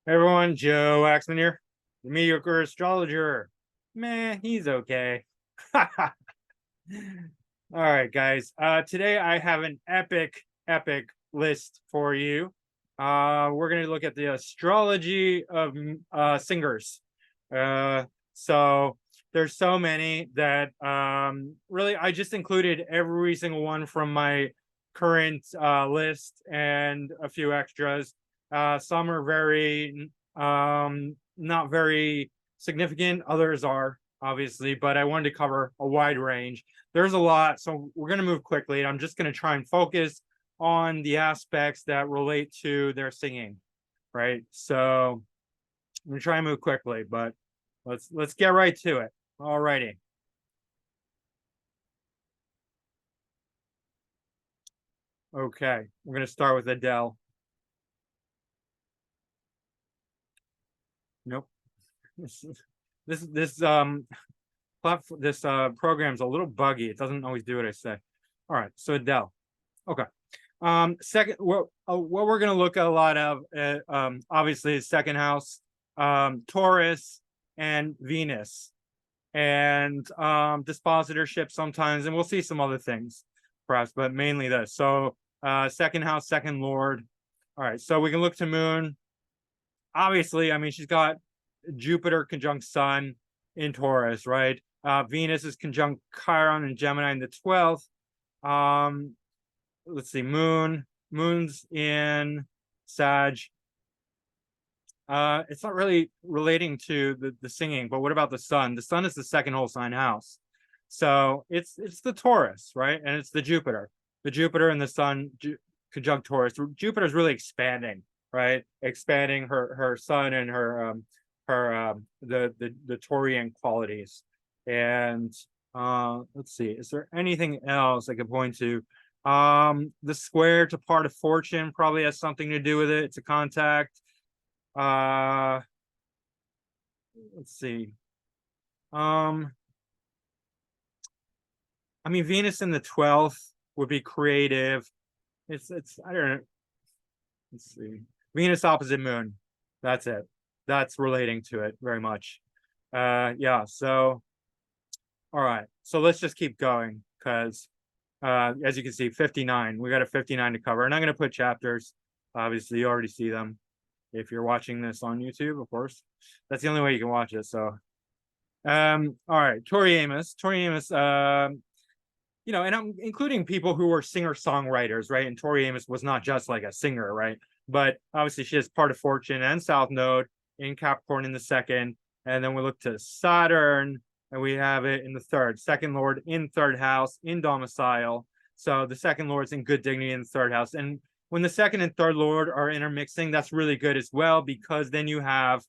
Hey everyone, Joe Axman here, the mediocre astrologer. Meh, he's okay. All right, guys. Today I have an epic list for you. We're gonna look at the astrology of singers. Uh, so there's so many that really I just included every single one from my current list and a few extras. Some are very not very significant, others are obviously, but I wanted to cover a wide range. There's a lot, so we're going to move quickly, and I'm just going to try and focus on the aspects that relate to their singing, right? So I'm going to try and move quickly, but let's get right to it. All righty. Okay, we're going to start with Adele. Nope. This program's a little buggy. It doesn't always do what I say. All right, so Adele. Okay. Second, what we're gonna look at a lot of, obviously, is second house, Taurus and Venus, and dispositorship sometimes, and we'll see some other things, perhaps, but mainly this. So, second house, second lord. All right, so we can look to Moon. Obviously, I mean, she's got Jupiter conjunct Sun in Taurus, right? Venus is conjunct Chiron and Gemini in the 12th. Let's see, Moon's in Sag. It's not really relating to the singing, but what about the Sun? The Sun is the second whole sign house. So it's the Taurus, right? And it's the Jupiter. The Jupiter and the Sun conjunct Taurus. Jupiter is really expanding, right? Expanding her Sun and her the Taurian qualities. And let's see, is there anything else I could point to? The square to part of fortune probably has something to do with it. It's a contact. Let's see. I mean, Venus in the 12th would be creative. It's I don't know. Let's see. Venus opposite Moon. That's it. That's relating to it very much. Yeah, so all right. So let's just keep going because as you can see, 59. We got a 59 to cover. And I'm going to put chapters. Obviously, you already see them. If you're watching this on YouTube, of course. That's the only way you can watch it. So all right, Tori Amos. Tori Amos, you know, and I'm including people who were singer-songwriters, right? And Tori Amos was not just like a singer, right? But obviously she has part of fortune and South Node in Capricorn in the second. And then we look to Saturn, and we have it in the third. Second Lord in third house, in domicile. So the second Lord's in good dignity in the third house. And when the second and third Lord are intermixing, that's really good as well, because then you have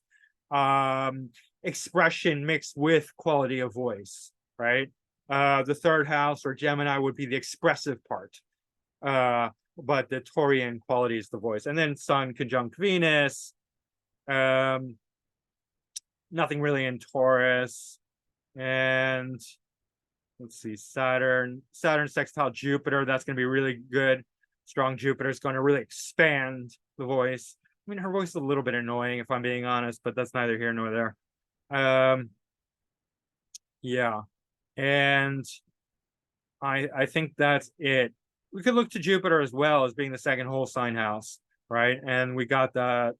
expression mixed with quality of voice, right? The third house or Gemini would be the expressive part. But the Taurian quality is the voice. And then Sun conjunct Venus. Nothing really in Taurus. And let's see, Saturn sextile Jupiter. That's going to be really good. Strong Jupiter is going to really expand the voice. I mean, her voice is a little bit annoying, if I'm being honest, but that's neither here nor there. Yeah. And I think that's it. We could look to Jupiter as well as being the second whole sign house, right? And we got the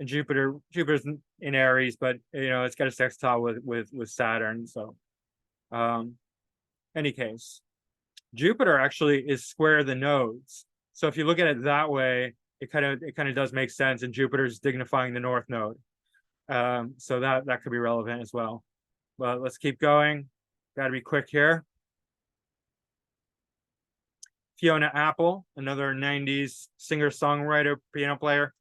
Jupiter's in Aries, but you know, it's got a sextile with Saturn. So any case, Jupiter actually is square the nodes. So if you look at it that way, it kind of does make sense, and Jupiter's dignifying the north node. So that could be relevant as well. But let's keep going. Got to be quick here. Fiona Apple, another 90s singer-songwriter, piano player.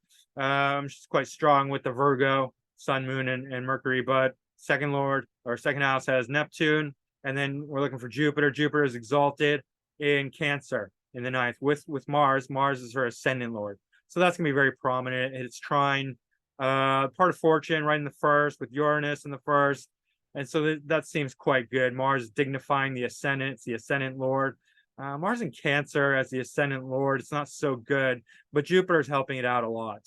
She's quite strong with the Virgo, Sun, Moon, and Mercury, but second lord or second house has Neptune, and then we're looking for Jupiter. Jupiter is exalted in Cancer in the 9th with Mars. Mars is her ascendant lord. So that's gonna be very prominent. It's trine part of fortune right in the first with Uranus in the first. And so that seems quite good. Mars dignifying the ascendant. It's the ascendant lord. Mars in Cancer as the ascendant lord, it's not so good, but Jupiter's helping it out a lot,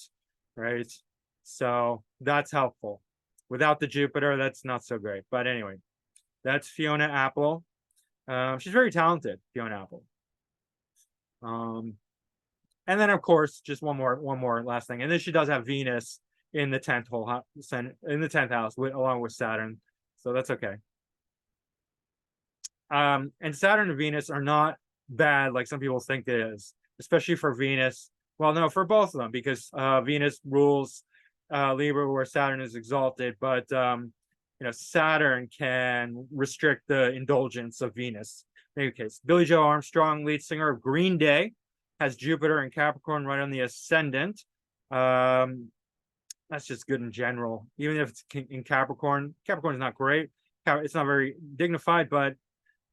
right? So that's helpful. Without the Jupiter, that's not so great. But anyway, that's Fiona Apple. She's very talented, Fiona Apple. And then of course, just one more last thing. And then she does have Venus in the 10th house along with Saturn. So that's okay. And Saturn and Venus are not bad like some people think it is, especially for Venus. Well, no, for both of them, because Venus rules Libra where Saturn is exalted, but Saturn can restrict the indulgence of Venus. In any case, Billie Joe Armstrong, lead singer of Green Day, has Jupiter and Capricorn right on the ascendant. That's just good in general. Even if it's in Capricorn, Capricorn is not great. It's not very dignified, but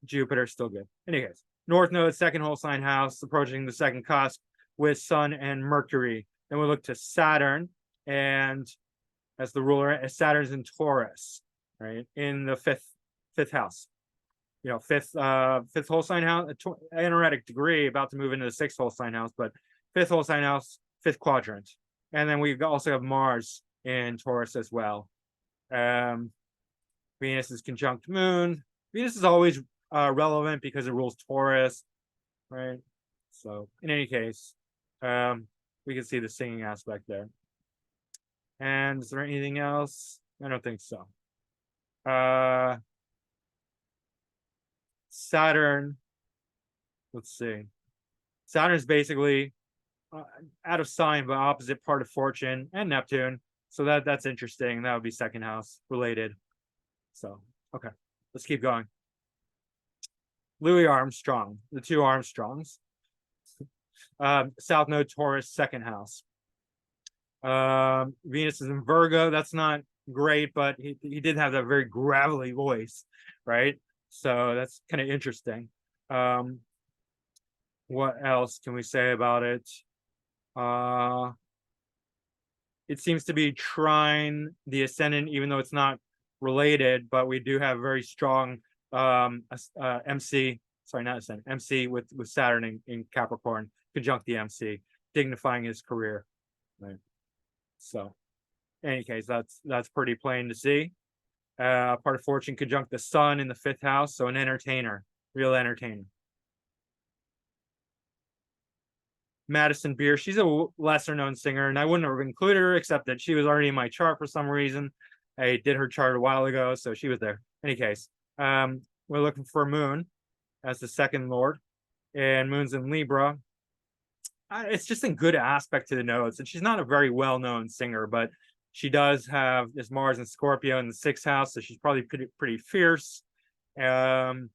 Jupiter's still good. In any case, North Node, second whole sign house, approaching the second cusp with Sun and Mercury. Then we look to Saturn, and as the ruler, Saturn's in Taurus, right, in the fifth house. Fifth whole sign house, energetic degree, about to move into the sixth whole sign house, but fifth whole sign house, fifth quadrant. And then we also have Mars in Taurus as well. Venus is conjunct Moon. Venus is always relevant because it rules Taurus, right? So in any case, we can see the singing aspect there. And is there anything else? I don't think so. Saturn, let's see. Saturn's basically out of sign, but opposite part of fortune and Neptune. So that's interesting. That would be second house related. So, okay, let's keep going. Louis Armstrong, the two Armstrongs. South Node Taurus, second house. Venus is in Virgo. That's not great, but he did have that very gravelly voice, right? So that's kind of interesting. What else can we say about it? It seems to be trine the ascendant, even though it's not related, but we do have very strong MC, sorry, not ascendant, MC with Saturn in Capricorn, conjunct the MC, dignifying his career. Right. So in any case, that's pretty plain to see. Part of fortune conjunct the sun in the fifth house, so an entertainer, real entertainer. Madison Beer, she's a lesser known singer, and I wouldn't have included her except that she was already in my chart for some reason. I did her chart a while ago, so she was there. In any case, we're looking for Moon as the second lord, and Moon's in Libra. It's just in good aspect to the nodes, and she's not a very well-known singer, but she does have this Mars and Scorpio in the sixth house, so she's probably pretty fierce and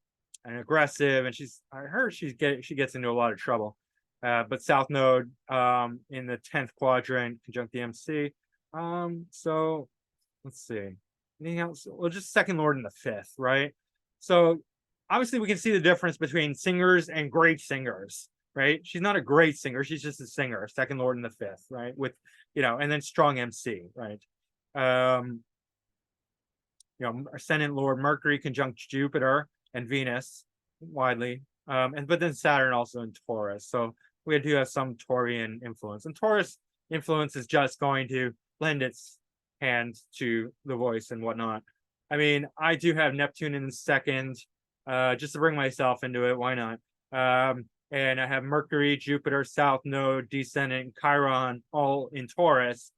aggressive, and I heard she gets into a lot of trouble. But South Node in the 10th quadrant, conjunct the MC. So let's see. Anything else? Well, just second lord in the fifth, right? So obviously we can see the difference between singers and great singers, right? She's not a great singer, she's just a singer, second lord in the fifth, right? With and then strong MC, right? Ascendant Lord Mercury conjunct Jupiter and Venus widely. But then Saturn also in Taurus. So we do have some Taurian influence. And Taurus influence is just going to lend its hand to the voice and whatnot. I mean, I do have Neptune in the second, just to bring myself into it. Why not? And I have Mercury, Jupiter, South Node, Descendant, Chiron, all in Taurus,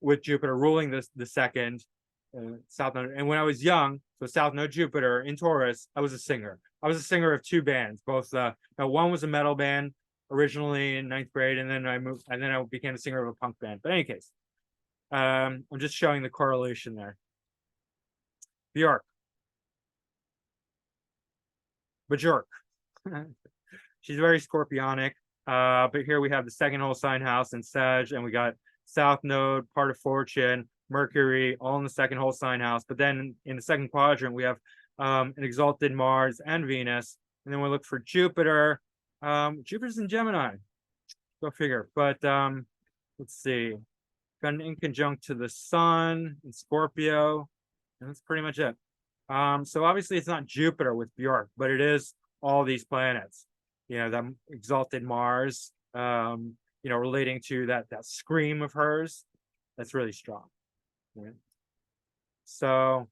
with Jupiter ruling the second, South Node. And when I was young, so South Node Jupiter in Taurus, I was a singer. I was a singer of two bands. Both one was a metal band originally in ninth grade, and then I became a singer of a punk band. But in any case, I'm just showing the correlation there. Bjork. She's very scorpionic. But here we have the second whole sign house in Sag, and we got South Node, part of fortune, Mercury, all in the second whole sign house. But then in the second quadrant, we have an exalted Mars and Venus. And then we look for Jupiter. Jupiter's in Gemini. Go figure. But let's see. Got an in conjunct to the sun in Scorpio. And that's pretty much it. So obviously it's not Jupiter with Bjork, but it is all these planets. The exalted Mars, relating to that scream of hers. That's really strong. Right? So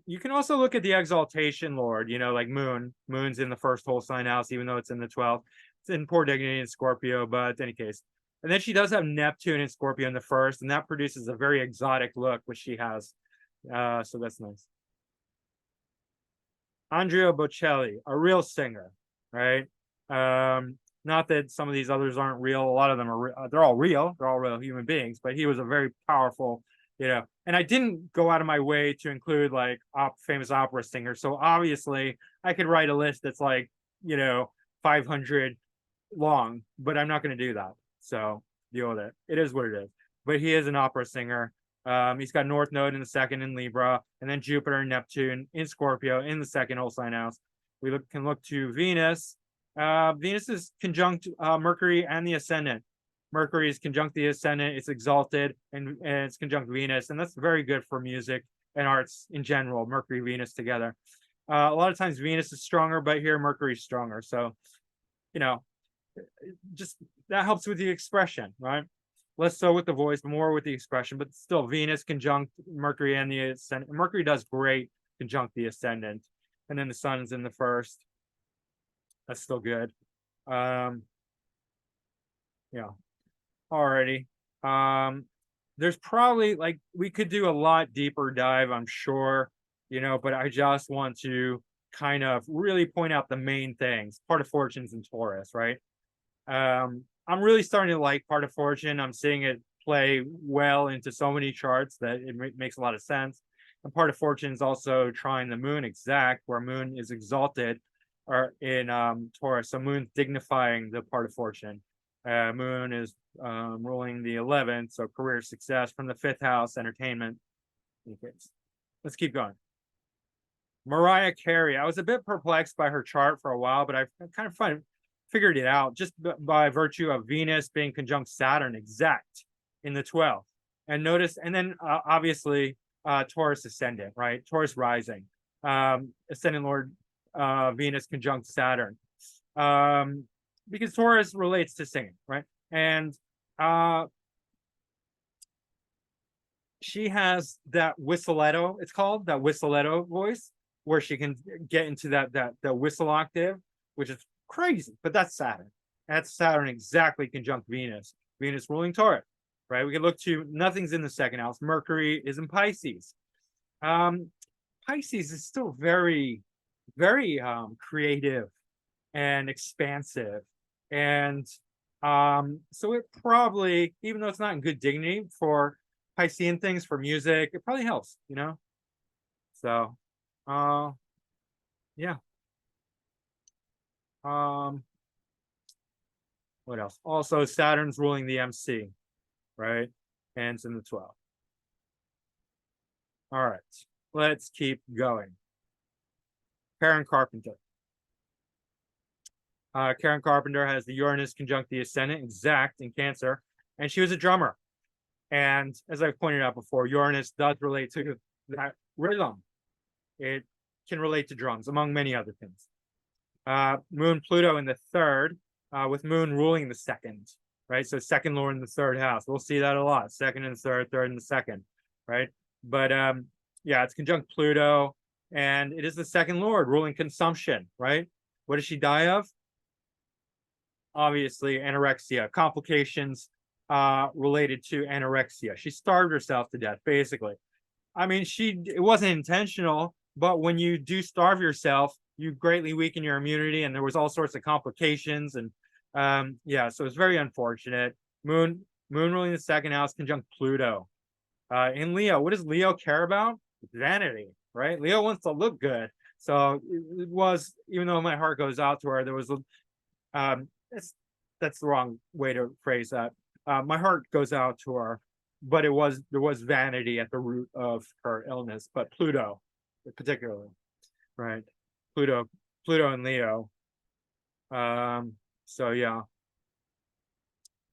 you can also look at the exaltation lord, like Moon's in the first whole sign house, even though it's in the 12th. It's in poor dignity in Scorpio, but in any case. And then she does have Neptune in Scorpio in the first, and that produces a very exotic look, which she has. So that's nice. Andrea Bocelli, a real singer, right? Not that some of these others aren't real. A lot of them are, they're all real. They're all real human beings, but he was a very powerful, and I didn't go out of my way to include like famous opera singers. So obviously I could write a list that's like, 500 long, but I'm not going to do that. So deal with it. It is what it is. But he is an opera singer. He's got North Node in the second in Libra, and then Jupiter and Neptune in Scorpio in the second whole sign house. We can look to Venus. Venus is conjunct Mercury and the ascendant. Mercury is conjunct the ascendant. It's exalted, and it's conjunct Venus, and that's very good for music and arts in general. Mercury, Venus together. A lot of times Venus is stronger, but here Mercury's stronger. So, just that helps with the expression, right? Less so with the voice, more with the expression, but still Venus conjunct Mercury and the ascendant. Mercury does great conjunct the ascendant, and then the sun's in the first. That's still good. Yeah. Alrighty. There's probably like we could do a lot deeper dive, I'm sure, but I just want to kind of really point out the main things. Part of Fortune's in Taurus, right? I'm really starting to like Part of Fortune. I'm seeing it play well into so many charts that it makes a lot of sense. And Part of Fortune is also trying the Moon exact, where Moon is exalted or in Taurus. So Moon's dignifying the Part of Fortune. Moon is ruling the 11th, so career success from the 5th house, entertainment. Okay. Let's keep going. Mariah Carey. I was a bit perplexed by her chart for a while, but I kind of figured it out just by virtue of Venus being conjunct Saturn exact in the 12th. And notice, and then obviously Taurus ascendant, right? Taurus rising. Ascendant Lord Venus conjunct Saturn. Because Taurus relates to singing, right? And she has that whistletto, it's called, that whistletto voice, where she can get into that whistle octave, which is crazy, but that's Saturn. That's Saturn exactly conjunct Venus. Venus ruling Taurus, right? We can look to nothing's in the second house. Mercury is in Pisces. Pisces is still very, very creative and expansive. And so it probably, even though it's not in good dignity for Piscean things, for music, it probably helps, So, yeah. What else? Also, Saturn's ruling the MC, right? And it's in the 12th. All right, let's keep going. Karen Carpenter. Karen Carpenter has the Uranus conjunct the ascendant exact in Cancer, and she was a drummer. And as I pointed out before, Uranus does relate to that rhythm. It can relate to drums, among many other things. Moon Pluto in the 3rd, with Moon ruling the 2nd, right? So second lord in the 3rd house. We'll see that a lot. 2nd and 3rd, 3rd and the 2nd, right? But yeah, it's conjunct Pluto, and it is the 2nd lord ruling consumption, right? What does she die of? Obviously, anorexia, complications related to anorexia. She starved herself to death, basically. I mean, it wasn't intentional, but when you do starve yourself, you greatly weaken your immunity, and there was all sorts of complications. And yeah, so it's very unfortunate. Moon ruling the 2nd house conjunct Pluto. In Leo, what does Leo care about? Vanity, right? Leo wants to look good. So it was, even though my heart goes out to her, there was that's the wrong way to phrase that. My heart goes out to her, but there was vanity at the root of her illness. But Pluto, particularly, right? Pluto and Leo. So yeah.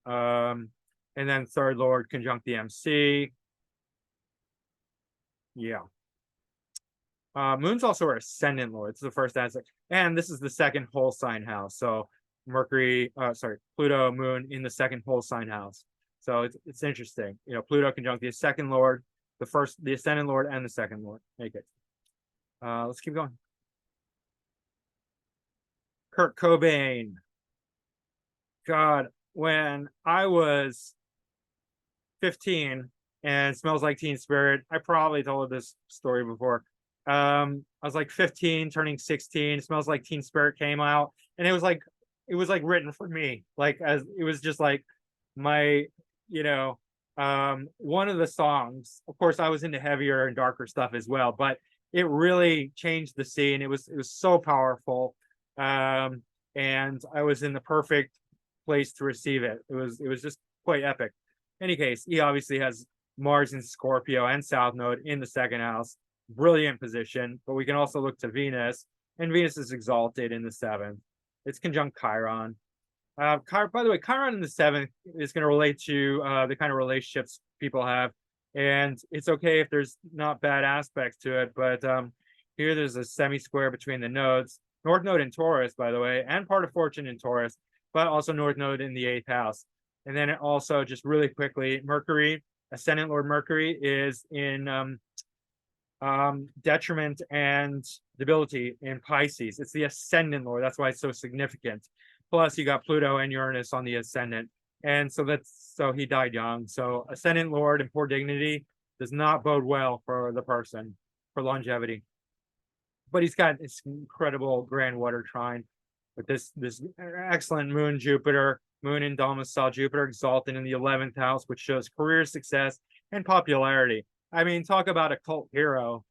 And then 3rd lord conjunct the MC. Yeah. Moon's also our ascendant lord. It's the first aspect, and this is the 2nd whole sign house. So Pluto, Moon in the 2nd whole sign house. So it's interesting. You know, Pluto conjunct the second lord, the ascendant lord, and the second lord. Make it. Let's keep going. Kurt Cobain. God, when I was 15 and Smells Like Teen Spirit, I probably told this story before. I was like 15, turning 16. Smells Like Teen Spirit came out, and it was like written for me. Like, as it was just like my, you know, one of the songs. Of course, I was into heavier and darker stuff as well, but it really changed the scene. It was so powerful, and I was in the perfect place to receive it. It was just quite epic. In any case, he obviously has Mars in Scorpio and South Node in the second house. Brilliant position, but we can also look to Venus, and Venus is exalted in the seventh. It's conjunct Chiron. By the way, Chiron in the seventh is going to relate to the kind of relationships people have, and it's okay if there's not bad aspects to it, but here there's a semi-square between the nodes. North Node in Taurus, by the way, and part of Fortune in Taurus, but also North Node in the eighth house. And then it also, just really quickly, Mercury, ascendant Lord Mercury, is in detriment and debility in Pisces. It's the ascendant Lord. That's why it's so significant. Plus, you got Pluto and Uranus on the ascendant. And so he died young. So ascendant Lord and poor dignity does not bode well for the person, for longevity. But he's got this incredible grand water trine with this excellent moon Jupiter, moon in domicile Jupiter exalted in the 11th house, which shows career success and popularity. I mean, talk about a cult hero.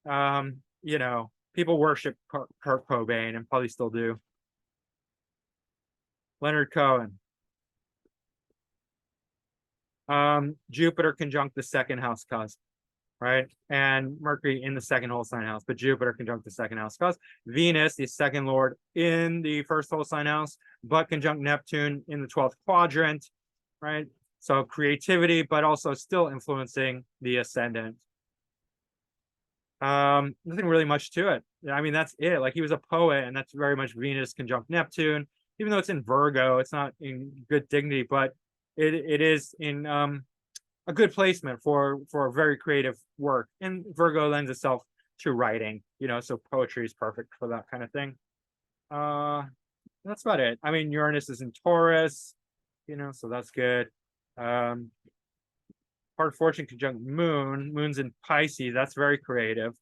You know, people worship Kurt Cobain and probably still do. Leonard Cohen. Jupiter conjunct the second house cusp, right? And Mercury in the second whole sign house, but Jupiter conjunct the second house cusp. Venus, the second lord, in the first whole sign house, but conjunct Neptune in the 12th quadrant, right? So creativity, but also still influencing the ascendant. Nothing really much to it. I mean, that's it. Like, he was a poet, and that's very much Venus conjunct Neptune. Even though it's in Virgo, it's not in good dignity, but it is in a good placement for very creative work. And Virgo lends itself to writing, you know, so poetry is perfect for that kind of thing. That's about it. I mean, Uranus is in Taurus, you know, so that's good. Part of Fortune conjunct Moon. Moon's in Pisces. That's very creative,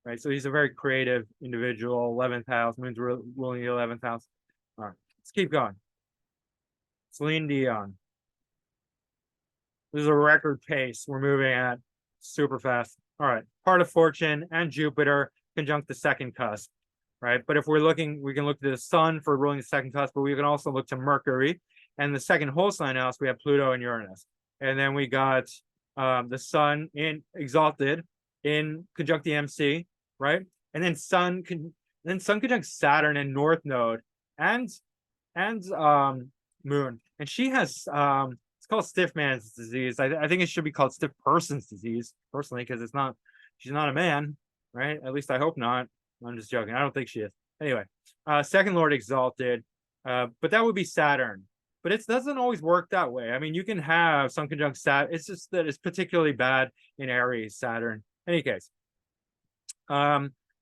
right? So he's a very creative individual. 11th house. Moon's ruling the 11th house. All right, let's keep going. Celine Dion. This is a record pace we're moving at, super fast. All right, part of Fortune and Jupiter conjunct the second cusp, right? But if we're looking, we can look to the Sun for ruling the second cusp, but we can also look to Mercury. And the second whole sign house, we have Pluto and Uranus. And then we got the Sun in exalted in conjunct the MC, right? And then Sun conjunct Saturn and North Node and Moon. And she has it's called stiff man's disease. I think it should be called stiff person's disease, personally, because she's not a man, right? At least I hope not. I'm just joking. I don't think she is. Anyway, second lord exalted, but that would be Saturn. But it doesn't always work that way. I mean, you can have Sun conjunct Saturn. It's just that it's particularly bad in Aries, Saturn. In any case,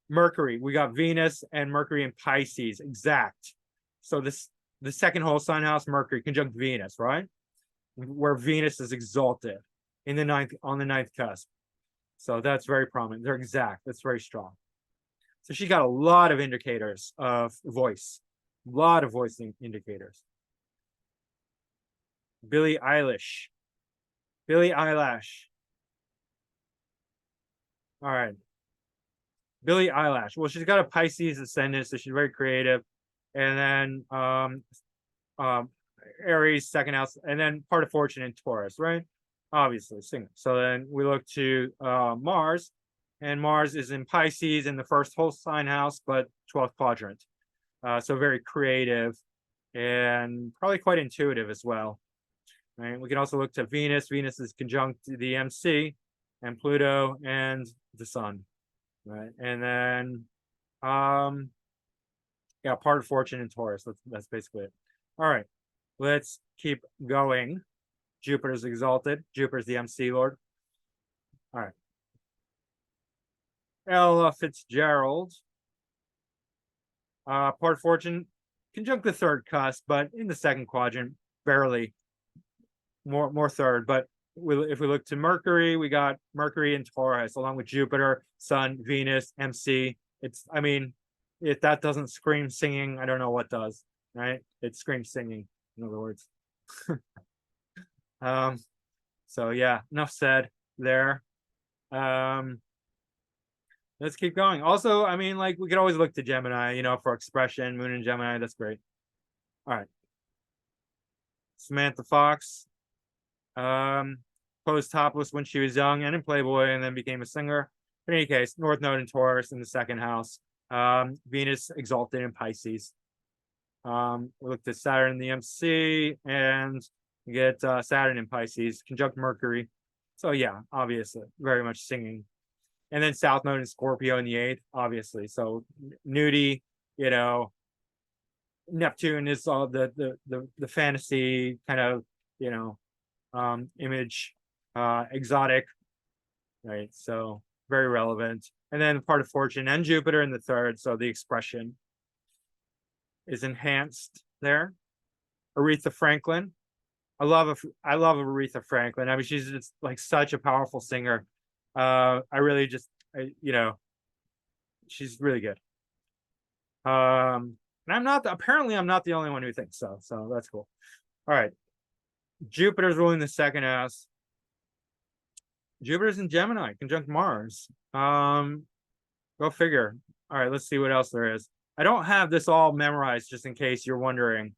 Mercury. We got Venus and Mercury in Pisces, exact. So the second whole sign house, Mercury conjunct Venus, right? Where Venus is exalted in the ninth, on the ninth cusp. So that's very prominent. They're exact. That's very strong. So she got a lot of indicators of voice, a lot of voicing indicators. Billie Eilish. Billie Eilish. All right. Billie Eilish. Well, she's got a Pisces ascendant, so she's very creative. And then Aries, second house, and then part of Fortune in Taurus, right? Obviously, singer. So then we look to Mars, and Mars is in Pisces in the first whole sign house, but 12th quadrant. So very creative and probably quite intuitive as well. Right? We can also look to Venus. Venus is conjunct the MC and Pluto and the Sun. Right. And then yeah, part of Fortune in Taurus. That's basically it. All right. Let's keep going. Jupiter's exalted. Jupiter's the MC Lord. All right. Ella Fitzgerald. Part fortune, conjunct the third cusp, but in the second quadrant, barely. More third. But if we look to Mercury, we got Mercury and Taurus, along with Jupiter, Sun, Venus, MC. I mean, if that doesn't scream singing, I don't know what does, right? It screams singing, in other words. So yeah, enough said there. Let's keep going. Also, I mean, like, we could always look to Gemini, you know, for expression. Moon in Gemini, that's great. All right. Samantha Fox. Posed topless when she was young and in Playboy, and then became a singer. In any case, North Node in Taurus in the second house. Venus exalted in Pisces. We looked at Saturn in the MC, and you get Saturn in Pisces, conjunct Mercury. So yeah, obviously, very much singing. And then South Node in Scorpio in the 8th, obviously. So nudie, you know, Neptune is all the fantasy kind of, you know, image, exotic, right? So very relevant. And then part of fortune and Jupiter in the 3rd, so the expression is enhanced there. Aretha Franklin. I love Aretha Franklin. I mean, she's just like such a powerful singer. I really just, you know, she's really good. And I'm not the only one who thinks so. So that's cool. All right. Jupiter's ruling the second house. Jupiter's in Gemini, conjunct Mars. Go figure. All right, let's see what else there is. I don't have this all memorized, just in case you're wondering.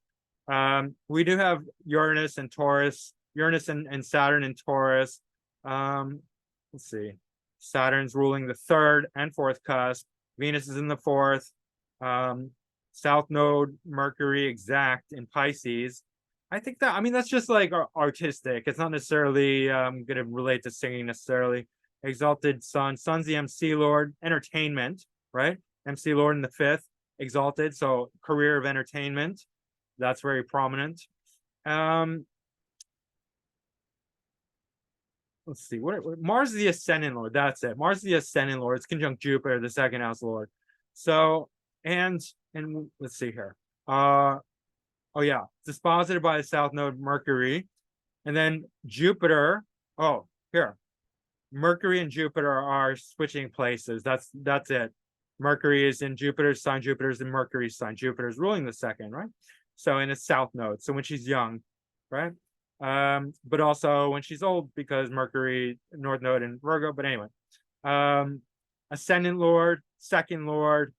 We do have Uranus and Taurus, Uranus and Saturn in Taurus. Let's see. Saturn's ruling the 3rd and 4th cusp. Venus is in the 4th. South Node, Mercury exact in Pisces. I think that, I mean, that's just like artistic. It's not necessarily going to relate to singing necessarily. Exalted Sun. Sun's the MC Lord. Entertainment, right? MC Lord in the 5th. Exalted. So career of entertainment. That's very prominent. Let's see. What Mars is the Ascendant Lord. That's it. Mars is the Ascendant Lord. It's conjunct Jupiter, the second house Lord. So, and let's see here. Oh yeah, it's disposited by the South Node Mercury, and then Jupiter. Oh, here, Mercury and Jupiter are switching places. That's it. Mercury is in Jupiter's sign. Jupiter's in Mercury's sign. Jupiter's ruling the 2nd, right? So in a South Node. So when she's young, right? But also when she's old, because Mercury, North Node, and Virgo. But anyway, Ascendant Lord, 2nd Lord,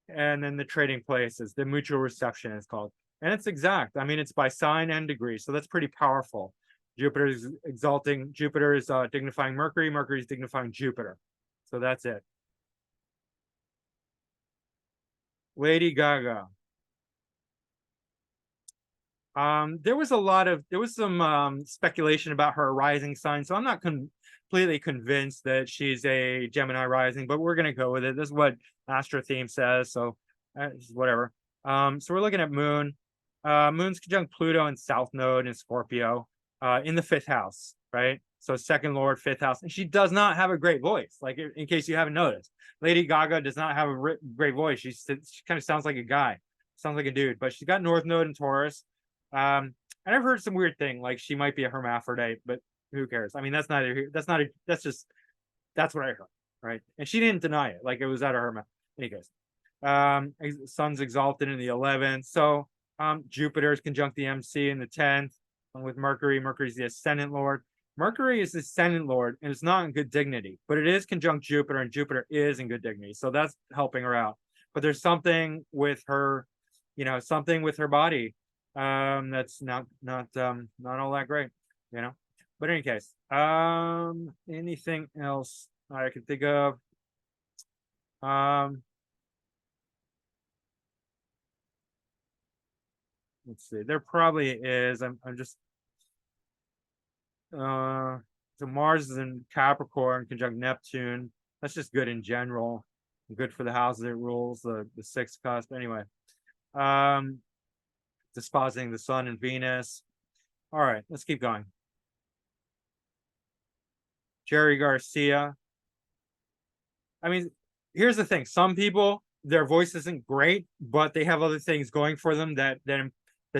and then the trading places. The mutual reception is called. And it's exact. I mean, it's by sign and degree. So that's pretty powerful. Jupiter is exalting. Jupiter is dignifying Mercury. Mercury is dignifying Jupiter. So that's it. Lady Gaga. There was some speculation about her rising sign. So I'm not completely convinced that she's a Gemini rising, but we're going to go with it. This is what Astro Theme says. So whatever. So we're looking at Moon. Moon's conjunct Pluto and South Node in Scorpio, in the 5th house, right? So 2nd Lord, 5th house. And she does not have a great voice, like in case you haven't noticed. Lady Gaga does not have a great voice. She kind of sounds like a guy, sounds like a dude, but she's got North Node in Taurus. And I've heard some weird thing, like she might be a hermaphrodite, but who cares? I mean, that's what I heard, right? And she didn't deny it, like it was at a herma. In any case, Sun's exalted in the 11th. So Jupiter is conjunct the MC in the 10th, with Mercury. Mercury's the Ascendant Lord. Mercury is the Ascendant Lord, and it's not in good dignity, but it is conjunct Jupiter, and Jupiter is in good dignity. So that's helping her out. But there's something with her, you know, something with her body that's not all that great, you know. But in any case, anything else I can think of? Let's see. There probably is. I'm just so Mars is in Capricorn, conjunct Neptune. That's just good in general. Good for the houses it rules, the 6th cusp. Anyway. Dispositing the Sun and Venus. All right, let's keep going. Jerry Garcia. I mean, here's the thing. Some people, their voice isn't great, but they have other things going for them that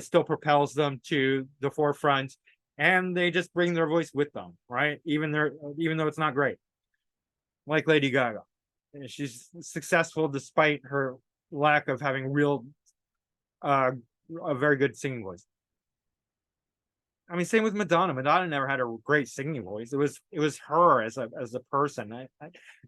still propels them to the forefront, and they just bring their voice with them, right? Even though it's not great. Like Lady Gaga. She's successful despite her lack of having a very good singing voice. I mean, same with Madonna. Madonna never had a great singing voice. It was her as a person.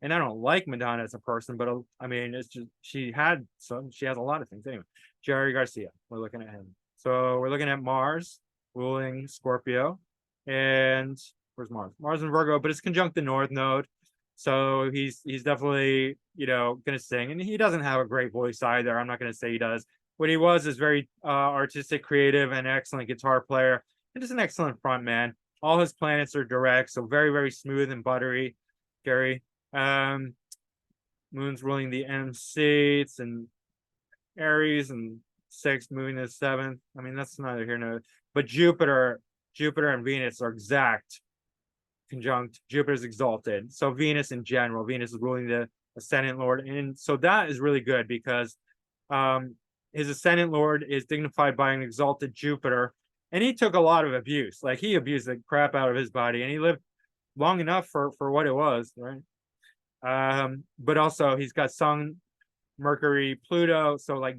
And I don't like Madonna as a person, but I mean, it's just she has a lot of things. Anyway, Jerry Garcia. We're looking at him. So we're looking at Mars ruling Scorpio, and where's Mars? Mars and Virgo, but it's conjunct the North Node. So he's definitely gonna sing, and he doesn't have a great voice either. I'm not gonna say he does. What he was is very artistic, creative, and excellent guitar player. And just an excellent front man. All his planets are direct, so very, very smooth and buttery. Gary. Moon's ruling the MC. It's in Aries and 6th, moving to the 7th. I mean, that's neither here nor. But Jupiter and Venus are exact conjunct. Jupiter's exalted. So Venus in general. Venus is ruling the ascendant lord. And so that is really good because his ascendant lord is dignified by an exalted Jupiter. And he took a lot of abuse. Like, he abused the crap out of his body, and he lived long enough for what it was, right? But also he's got Sun, Mercury, Pluto, so like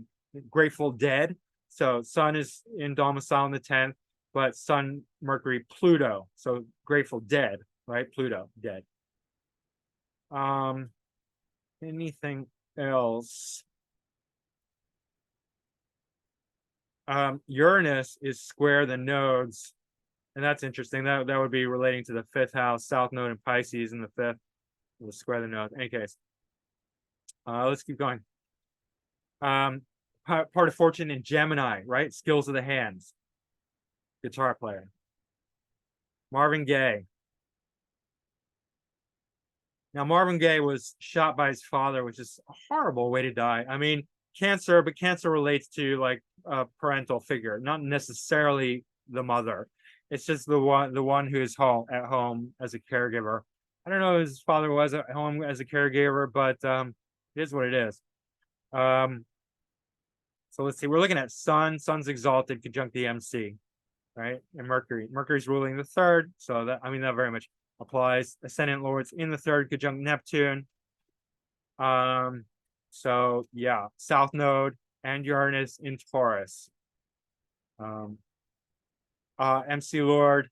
Grateful Dead. So Sun is in domicile in the 10th, but Sun, Mercury, Pluto. So Grateful Dead, right? Pluto, dead. Anything else? Uranus is square the nodes, and that's interesting. That would be relating to the 5th house, South Node in Pisces in the 5th. Will square the nodes. In any case, let's keep going. Part of fortune in Gemini, right? Skills of the hands. Guitar player. Marvin Gaye. Now, Marvin Gaye was shot by his father, which is a horrible way to die. I mean, cancer, but cancer relates to like a parental figure, not necessarily the mother. It's just the one who is at home as a caregiver. I don't know if his father was at home as a caregiver, but it is what it is. So let's see. We're looking at Sun. Sun's exalted, conjunct the MC, right? And Mercury. Mercury's ruling the 3rd, so that very much applies. Ascendant lords in the 3rd, conjunct Neptune. So yeah, South Node and Uranus in Taurus. MC Lord,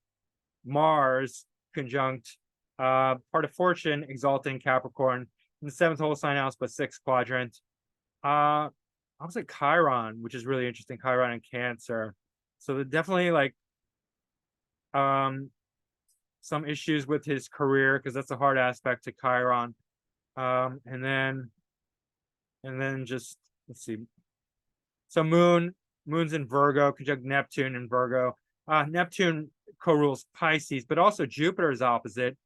Mars conjunct part of fortune, exalting Capricorn in the 7th whole sign house, but 6th quadrant. I was at Chiron, which is really interesting. Chiron and Cancer. So they're definitely like some issues with his career, because that's a hard aspect to Chiron. And then just let's see. So Moon's in Virgo, conjunct Neptune in Virgo. Neptune co-rules Pisces, but also Jupiter is opposite.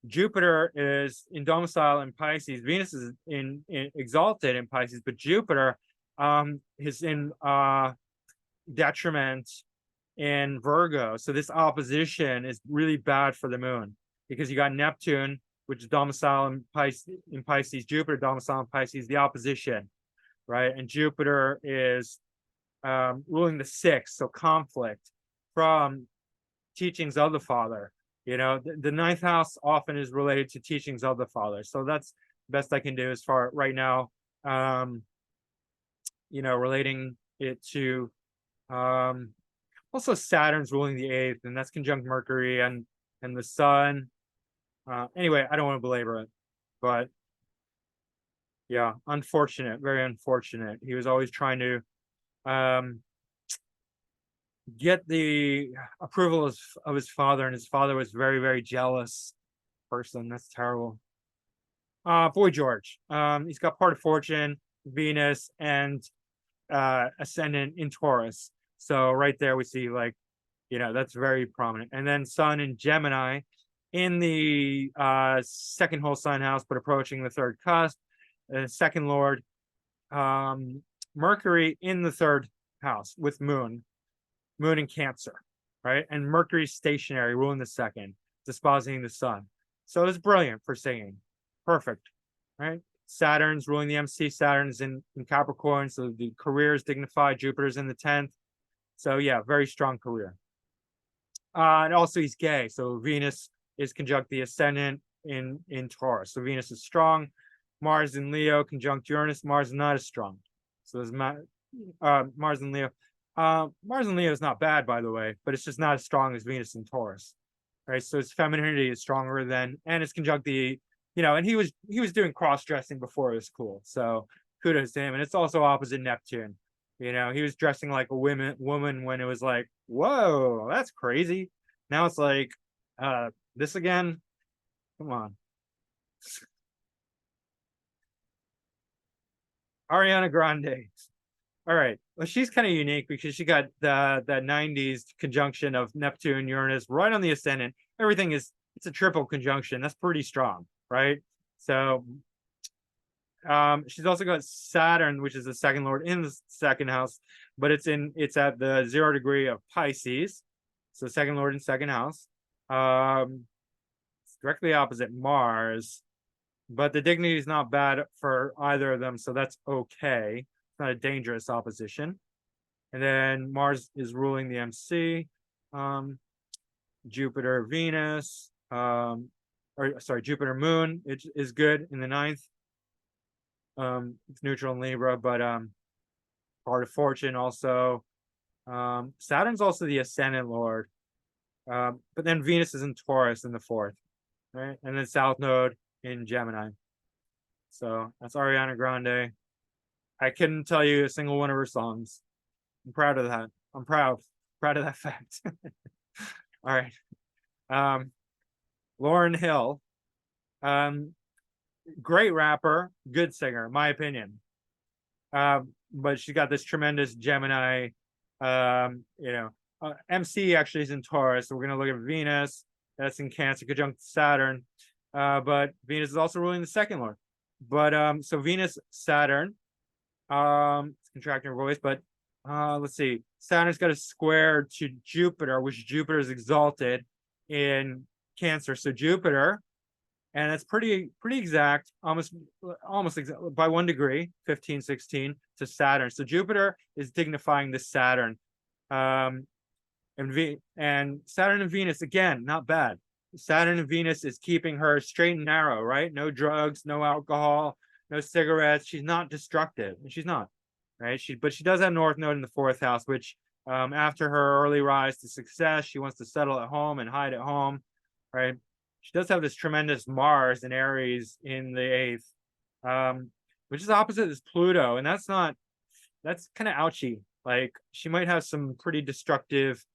Jupiter is in domicile in Pisces. Venus is in exalted in Pisces, but Jupiter is in detriment in Virgo. So this opposition is really bad for the moon, because you got Neptune, which is domicile in Pisces, Jupiter domicile in Pisces, the opposition, right? And Jupiter is ruling the 6th, so conflict from teachings of the father. The 9th house often is related to teachings of the father. So that's the best I can do as far right now. Relating it to also Saturn's ruling the 8th, and that's conjunct Mercury and the Sun. Anyway, I don't want to belabor it, but yeah, unfortunate, very unfortunate. He was always trying to get the approval of his father, and his father was very, very jealous person. That's terrible. Boy George. He's got part of fortune, Venus, and ascendant in Taurus. So right there we see that's very prominent. And then Sun in Gemini in the 2nd whole sign house, but approaching the 3rd cusp. 2nd lord, Mercury in the 3rd house with Moon in Cancer, right? And Mercury stationary, ruling the 2nd, dispositing the Sun. So it's brilliant for singing. Perfect. Right? Saturn's ruling the MC. Saturn's in Capricorn, so the career is dignified. Jupiter's in the 10th. So yeah, very strong career. And also he's gay. So Venus is conjunct the ascendant in Taurus. So Venus is strong. Mars in Leo conjunct Uranus. Mars is not as strong. So there's Mars in Leo. Mars in Leo is not bad, by the way, but it's just not as strong as Venus in Taurus. Right. So his femininity is stronger than, and it's conjunct the, and he was doing cross-dressing before it was cool. So kudos to him. And it's also opposite Neptune. He was dressing like a woman when it was like, whoa, that's crazy. Now it's like, this again. Come on. Ariana Grande. All right. Well, she's kind of unique because she got the 90s conjunction of Neptune, Uranus right on the ascendant. Everything it's a triple conjunction. That's pretty strong, right? So she's also got Saturn, which is the second lord in the second house, but it's at the 0 degree of Pisces. So second lord in second house. It's directly opposite Mars, but the dignity is not bad for either of them, so that's okay. It's not a dangerous opposition. And then Mars is ruling the MC. Jupiter, Venus, Jupiter, Moon is good in the 9th. It's neutral in Libra, but part of fortune also. Saturn's also the ascendant lord, but then Venus is in Taurus in the 4th, right? And then South Node in Gemini. So that's Ariana Grande. I couldn't tell you a single one of her songs. I'm proud of that. I'm proud of that fact. All right. Lauryn Hill. Great rapper, good singer, my opinion. But she's got this tremendous Gemini, MC actually is in Taurus. So we're going to look at Venus. That's in Cancer, conjunct Saturn. But Venus is also ruling the second lord. But so Venus, Saturn, it's contracting her voice, but let's see. Saturn's got a square to Jupiter, which Jupiter is exalted in Cancer. So Jupiter, and it's pretty exact, almost exact, by 1 degree, 15, 16 to Saturn. So Jupiter is dignifying the Saturn. And Saturn and Venus, again, not bad. Saturn and Venus is keeping her straight and narrow, right? No drugs, no alcohol, no cigarettes. She's not destructive. She's not, right? But she does have North Node in the 4th house, which after her early rise to success, she wants to settle at home and hide at home, right? She does have this tremendous Mars in Aries in the 8th, which is opposite this Pluto, and that's kind of ouchy. Like she might have some pretty destructive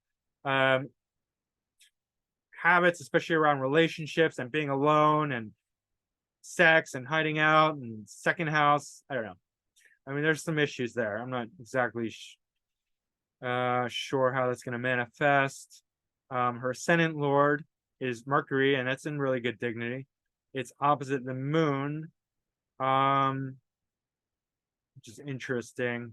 habits, especially around relationships and being alone and sex and hiding out and second house. I don't know. I mean, there's some issues there. I'm not exactly sure how that's going to manifest. Her ascendant lord is Mercury, and that's in really good dignity. It's opposite the moon, which is interesting.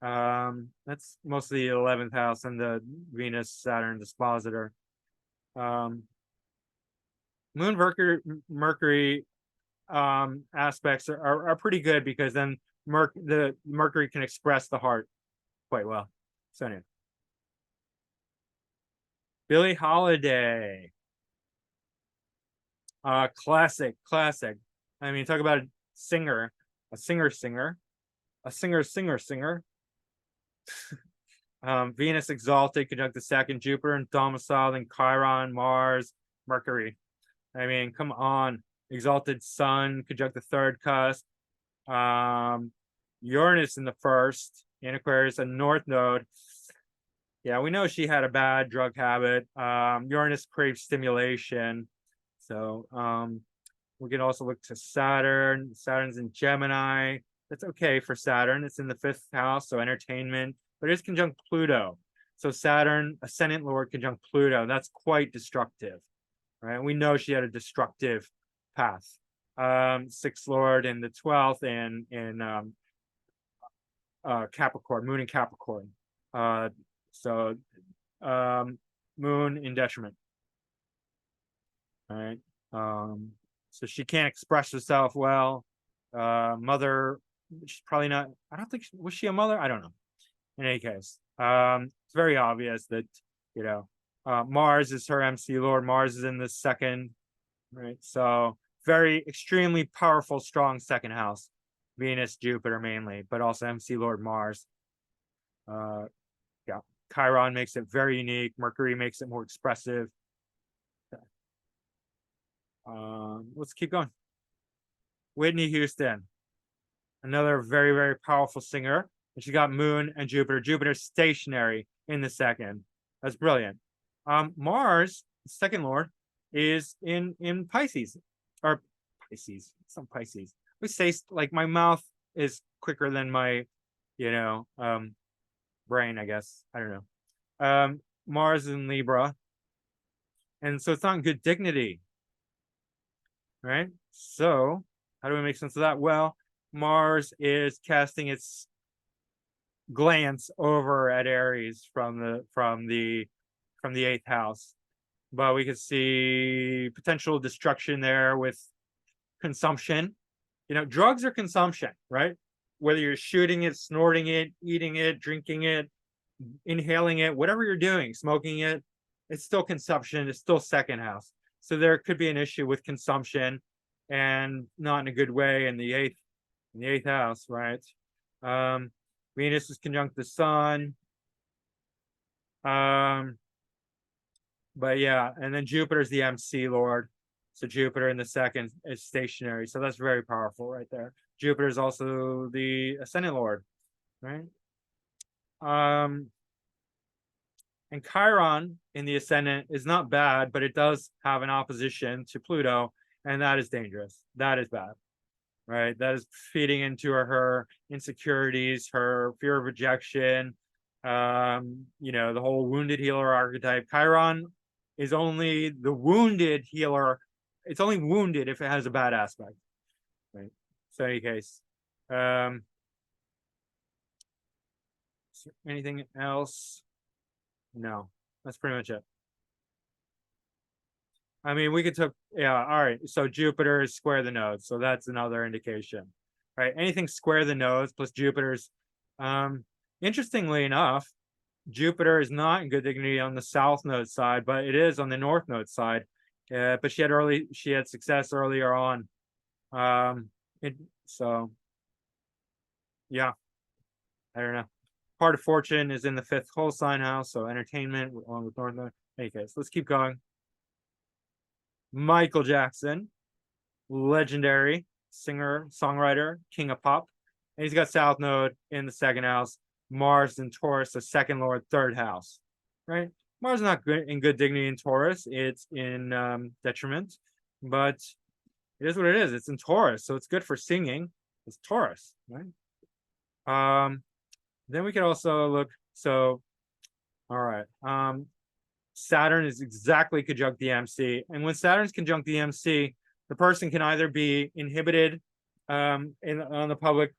That's mostly the 11th house and the Venus Saturn dispositor. Moon Mercury aspects are pretty good because then the Mercury can express the heart quite well. So anyway, Billie Holiday, classic. I mean, talk about a singer. Venus exalted, conjunct the second, Jupiter and domiciled in Chiron, Mars, Mercury. I mean, come on. Exalted Sun, conjunct the third cusp. Uranus in the 1st, in Aquarius, and North Node. Yeah, we know she had a bad drug habit. Uranus craves stimulation. So we can also look to Saturn. Saturn's in Gemini. That's okay for Saturn. It's in the 5th house, so entertainment. But it's conjunct Pluto. So Saturn, ascendant lord, conjunct Pluto. That's quite destructive, right? We know she had a destructive path. 6th lord in the 12th and in Capricorn, moon in Capricorn. Moon in detriment. All right. So she can't express herself well. Mother, she's probably not. I don't think was she a mother? I don't know. In any case, it's very obvious that you know Mars is her MC Lord. Mars is in the second, right? So very extremely powerful, strong second house. Venus, Jupiter mainly, but also MC Lord Mars. Yeah, Chiron makes it very unique. Mercury makes it more expressive. Let's keep going. Whitney Houston, another very, very powerful singer. And she got Moon and Jupiter. Jupiter stationary in the second. That's brilliant. Mars, second lord, is in Pisces. Or Pisces. Some Pisces. We say like my mouth is quicker than my, brain, I guess. I don't know. Mars is in Libra. And so it's not good dignity. Right? So how do we make sense of that? Well, Mars is casting its glance over at Aries from the eighth house, but we could see potential destruction there with consumption. Drugs are consumption, right? Whether you're shooting it, snorting it, eating it, drinking it, inhaling it, whatever you're doing, smoking it, it's still consumption. It's still second house. So there could be an issue with consumption, and not in a good way in the eighth house, right? Venus is conjunct the sun. But yeah, and then Jupiter's the MC Lord. So Jupiter in the second is stationary. So that's very powerful right there. Jupiter is also the ascendant Lord, right? And Chiron in the ascendant is not bad, but it does have an opposition to Pluto, and that is dangerous. That is bad, right? That is feeding into her insecurities, her fear of rejection, the whole wounded healer archetype. Chiron is only the wounded healer. It's only wounded if it has a bad aspect, right? So in any case, anything else? No, that's pretty much it. I mean, we could yeah, all right. So Jupiter is square the nodes, so that's another indication, right? Anything square the nodes plus Jupiter's. Interestingly enough, Jupiter is not in good dignity on the south node side, but it is on the north node side. But she had success earlier on. So yeah, I don't know. Part of fortune is in the fifth whole sign house, so entertainment along with north node. In any case, let's keep going. Michael Jackson, legendary singer, songwriter, king of pop. And he's got south node in the second house. Mars in Taurus, the second lord, third house, right? Mars is not good in good dignity in Taurus. It's in detriment, but it is what it is. It's in Taurus, so it's good for singing. It's Taurus, right? Then we could also look. So, all right. Saturn is exactly conjunct the MC, and when Saturn's conjunct the MC, the person can either be inhibited on the public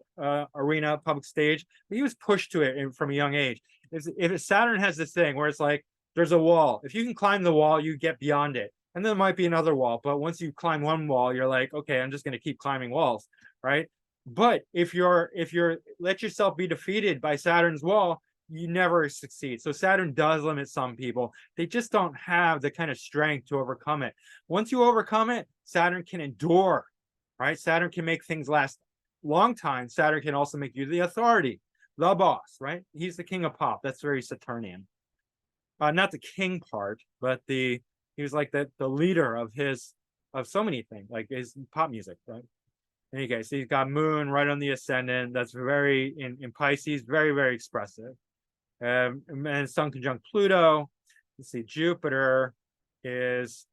arena, public stage. He was pushed to it from a young age. If Saturn has this thing where it's like there's a wall, if you can climb the wall, you get beyond it, and there might be another wall. But once you climb one wall, you're like, okay, I'm just going to keep climbing walls, right? But if you're let yourself be defeated by Saturn's wall, you never succeed. So Saturn does limit some people. They just don't have the kind of strength to overcome it. Once you overcome it, Saturn can endure, right? Saturn can make things last a long time. Saturn can also make you the authority, the boss, right? He's the king of pop. That's very Saturnian. Not the king part, but he was like the leader of so many things, like his pop music, right? In any case, he's got Moon right on the ascendant. That's very in Pisces, very, very expressive. And Sun conjunct Pluto. Let's see, Jupiter is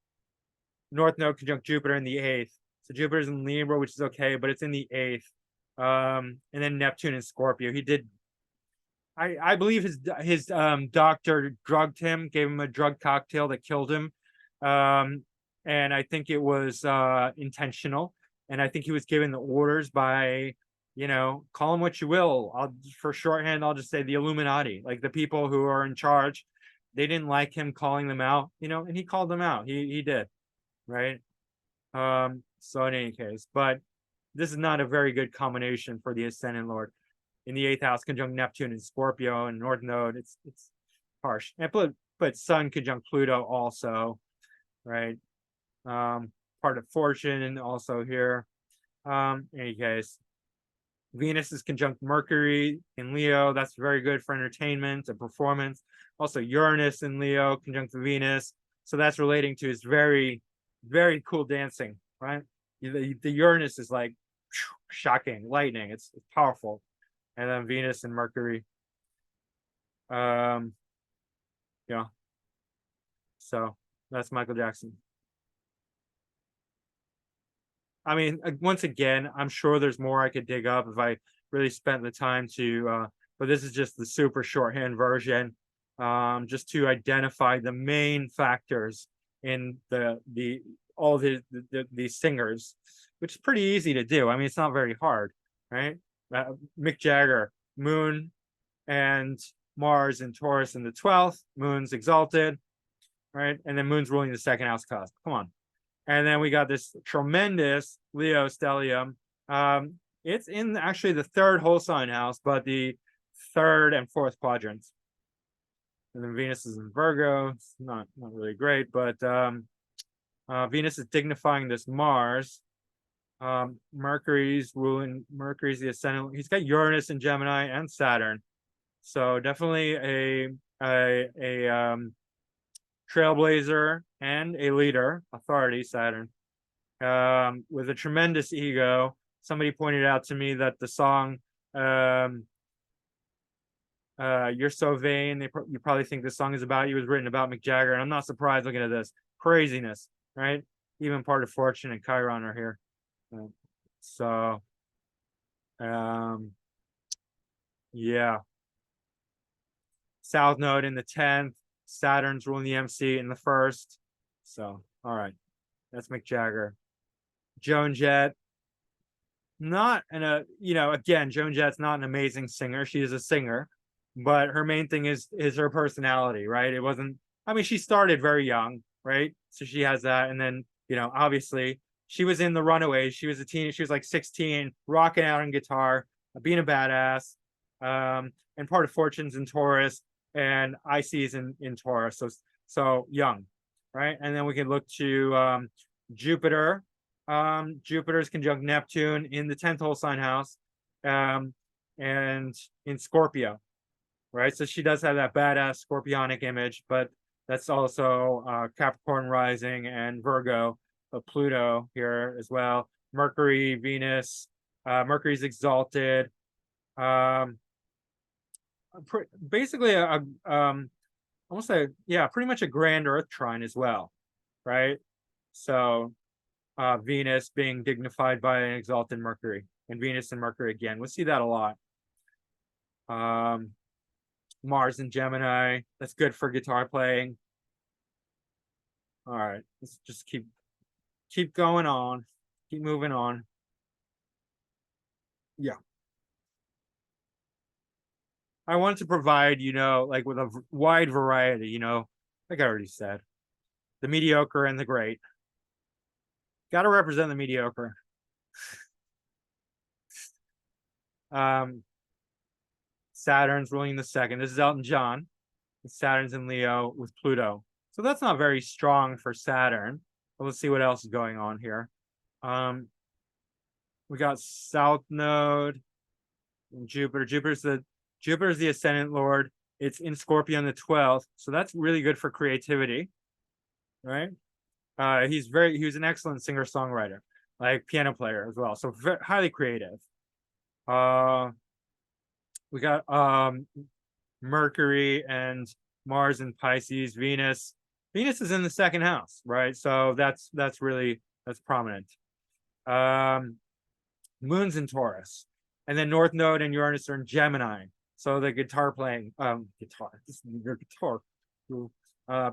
North Node conjunct Jupiter in the eighth. So Jupiter's in Libra, which is okay, but it's in the eighth. And then Neptune in Scorpio. He did. I believe his doctor drugged him, gave him a drug cocktail that killed him. And I think it was intentional. And I think he was given the orders by, call him what you will. For shorthand, I'll just say the Illuminati, like the people who are in charge. They didn't like him calling them out, and he called them out. He did, right? So in any case, but this is not a very good combination for the ascendant lord. In the 8th house, conjunct Neptune and Scorpio and North Node, it's harsh. And but Sun conjunct Pluto also, right? Part of fortune also here. In any case, Venus is conjunct Mercury in Leo. That's very good for entertainment and performance. Also, Uranus in Leo conjunct Venus. So that's relating to his very, very cool dancing, right? The Uranus is like shocking, lightning. It's powerful. And then Venus and Mercury. Yeah. So that's Michael Jackson. I mean, once again, I'm sure there's more I could dig up if I really spent the time to, but this is just the super shorthand version, just to identify the main factors in all the singers, which is pretty easy to do. I mean, it's not very hard, right? Mick Jagger, Moon and Mars and Taurus in the 12th, Moon's exalted, right? And then Moon's ruling the second house cusp. Come on. And then we got this tremendous Leo stellium. It's in actually the 3rd whole sign house, but the 3rd and 4th quadrants. And then Venus is in Virgo. It's not really great, but Venus is dignifying this Mars. Mercury's the ascendant. He's got Uranus in Gemini and Saturn. So definitely a trailblazer and a leader, authority, Saturn, with a tremendous ego. Somebody pointed out to me that the song You're So Vain, you probably think this song is about you, was written about Mick Jagger, and I'm not surprised looking at this. Craziness, right? Even part of Fortune and Chiron are here. So yeah. South Node in the 10th. Saturn's ruling the MC in the 1st. So, all right. That's Mick Jagger. Joan Jett. Not again, Joan Jett's not an amazing singer. She is a singer, but her main thing is her personality, right? It wasn't, I mean, she started very young, right? So she has that. And then, obviously she was in the Runaways. She was a teen. She was like 16, rocking out on guitar, being a badass. And part of Fortune's in Taurus, and IC's in Taurus. So young, right? And then we can look to Jupiter. Jupiter's conjunct Neptune in the 10th whole sign house, and in Scorpio, right? So she does have that badass scorpionic image, but that's also Capricorn rising and Virgo, Pluto here as well. Mercury, Venus, Mercury's exalted. Basically almost pretty much a grand Earth trine as well, right? So Venus being dignified by an exalted Mercury, and Venus and Mercury again. We'll see that a lot. Mars and Gemini, that's good for guitar playing. All right, let's just keep going on, keep moving on. Yeah. I wanted to provide, like with a wide variety, like I already said, the mediocre and the great. Got to represent the mediocre. Saturn's ruling the 2nd. This is Elton John. Saturn's in Leo with Pluto. So that's not very strong for Saturn. But let's see what else is going on here. We got South Node and Jupiter. Jupiter's the ascendant lord. It's in Scorpio on the 12th. So that's really good for creativity, right? He was an excellent singer-songwriter, like piano player as well. So highly creative. We got Mercury and Mars in Pisces. Venus is in the 2nd house, right? So that's prominent. Moon's in Taurus, and then North Node and Uranus are in Gemini. So the guitar,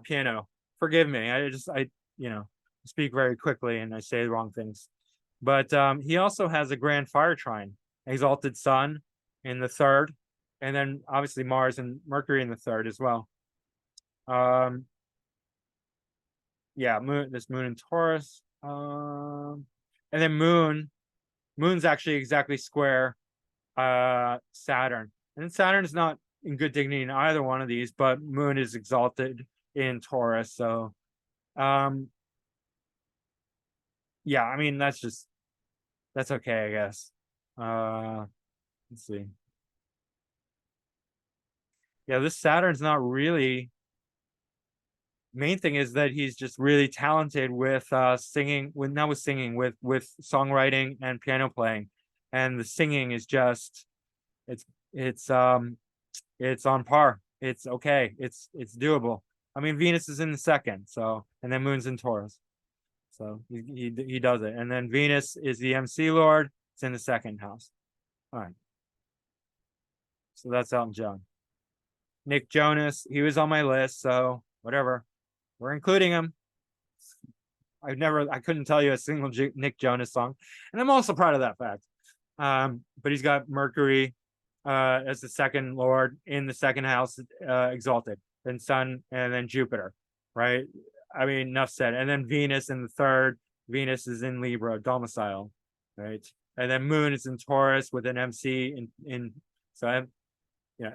piano. Forgive me. I speak very quickly and I say the wrong things. But he also has a grand fire trine, exalted Sun in the 3rd, and then obviously Mars and Mercury in the 3rd as well. yeah, moon in Taurus. And then moon's actually exactly square Saturn. And Saturn is not in good dignity in either one of these, but moon is exalted in Taurus. So yeah, I mean that's okay, I guess. Let's see. Yeah, this Saturn's not really, main thing is that he's just really talented with singing, with not with singing, with songwriting and piano playing. And the singing is just it's it's um it's on par. It's okay. It's doable. I mean, Venus is in the second, so, and then Moon's in Taurus. So he does it. And then Venus is the MC Lord. It's in the second house. All right. So that's Elton John. Nick Jonas, he was on my list, so whatever. We're including him. I couldn't tell you a single Nick Jonas song, and I'm also proud of that fact. But he's got Mercury as the second lord in the second house, exalted, then Sun, and then Jupiter, right? I mean, enough said. And then Venus in the third. Venus is in Libra, domicile, right? And then Moon is in Taurus with an MC in so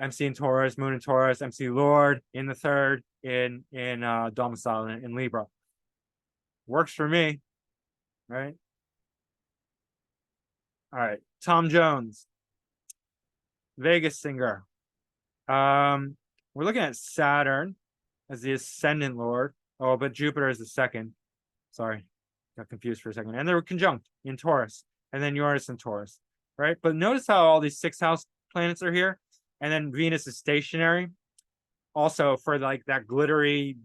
MC in Taurus, Moon in Taurus, MC Lord in the third in domicile in Libra. Works for me, right? All right, Tom Jones, Vegas singer. We're looking at Saturn as the ascendant lord. Oh, but Jupiter is the second. Sorry, got confused for a second. And they're conjunct in Taurus, and then Uranus in Taurus, right? But notice how all these sixth house planets are here, and then Venus is stationary. Also, for like that glittery,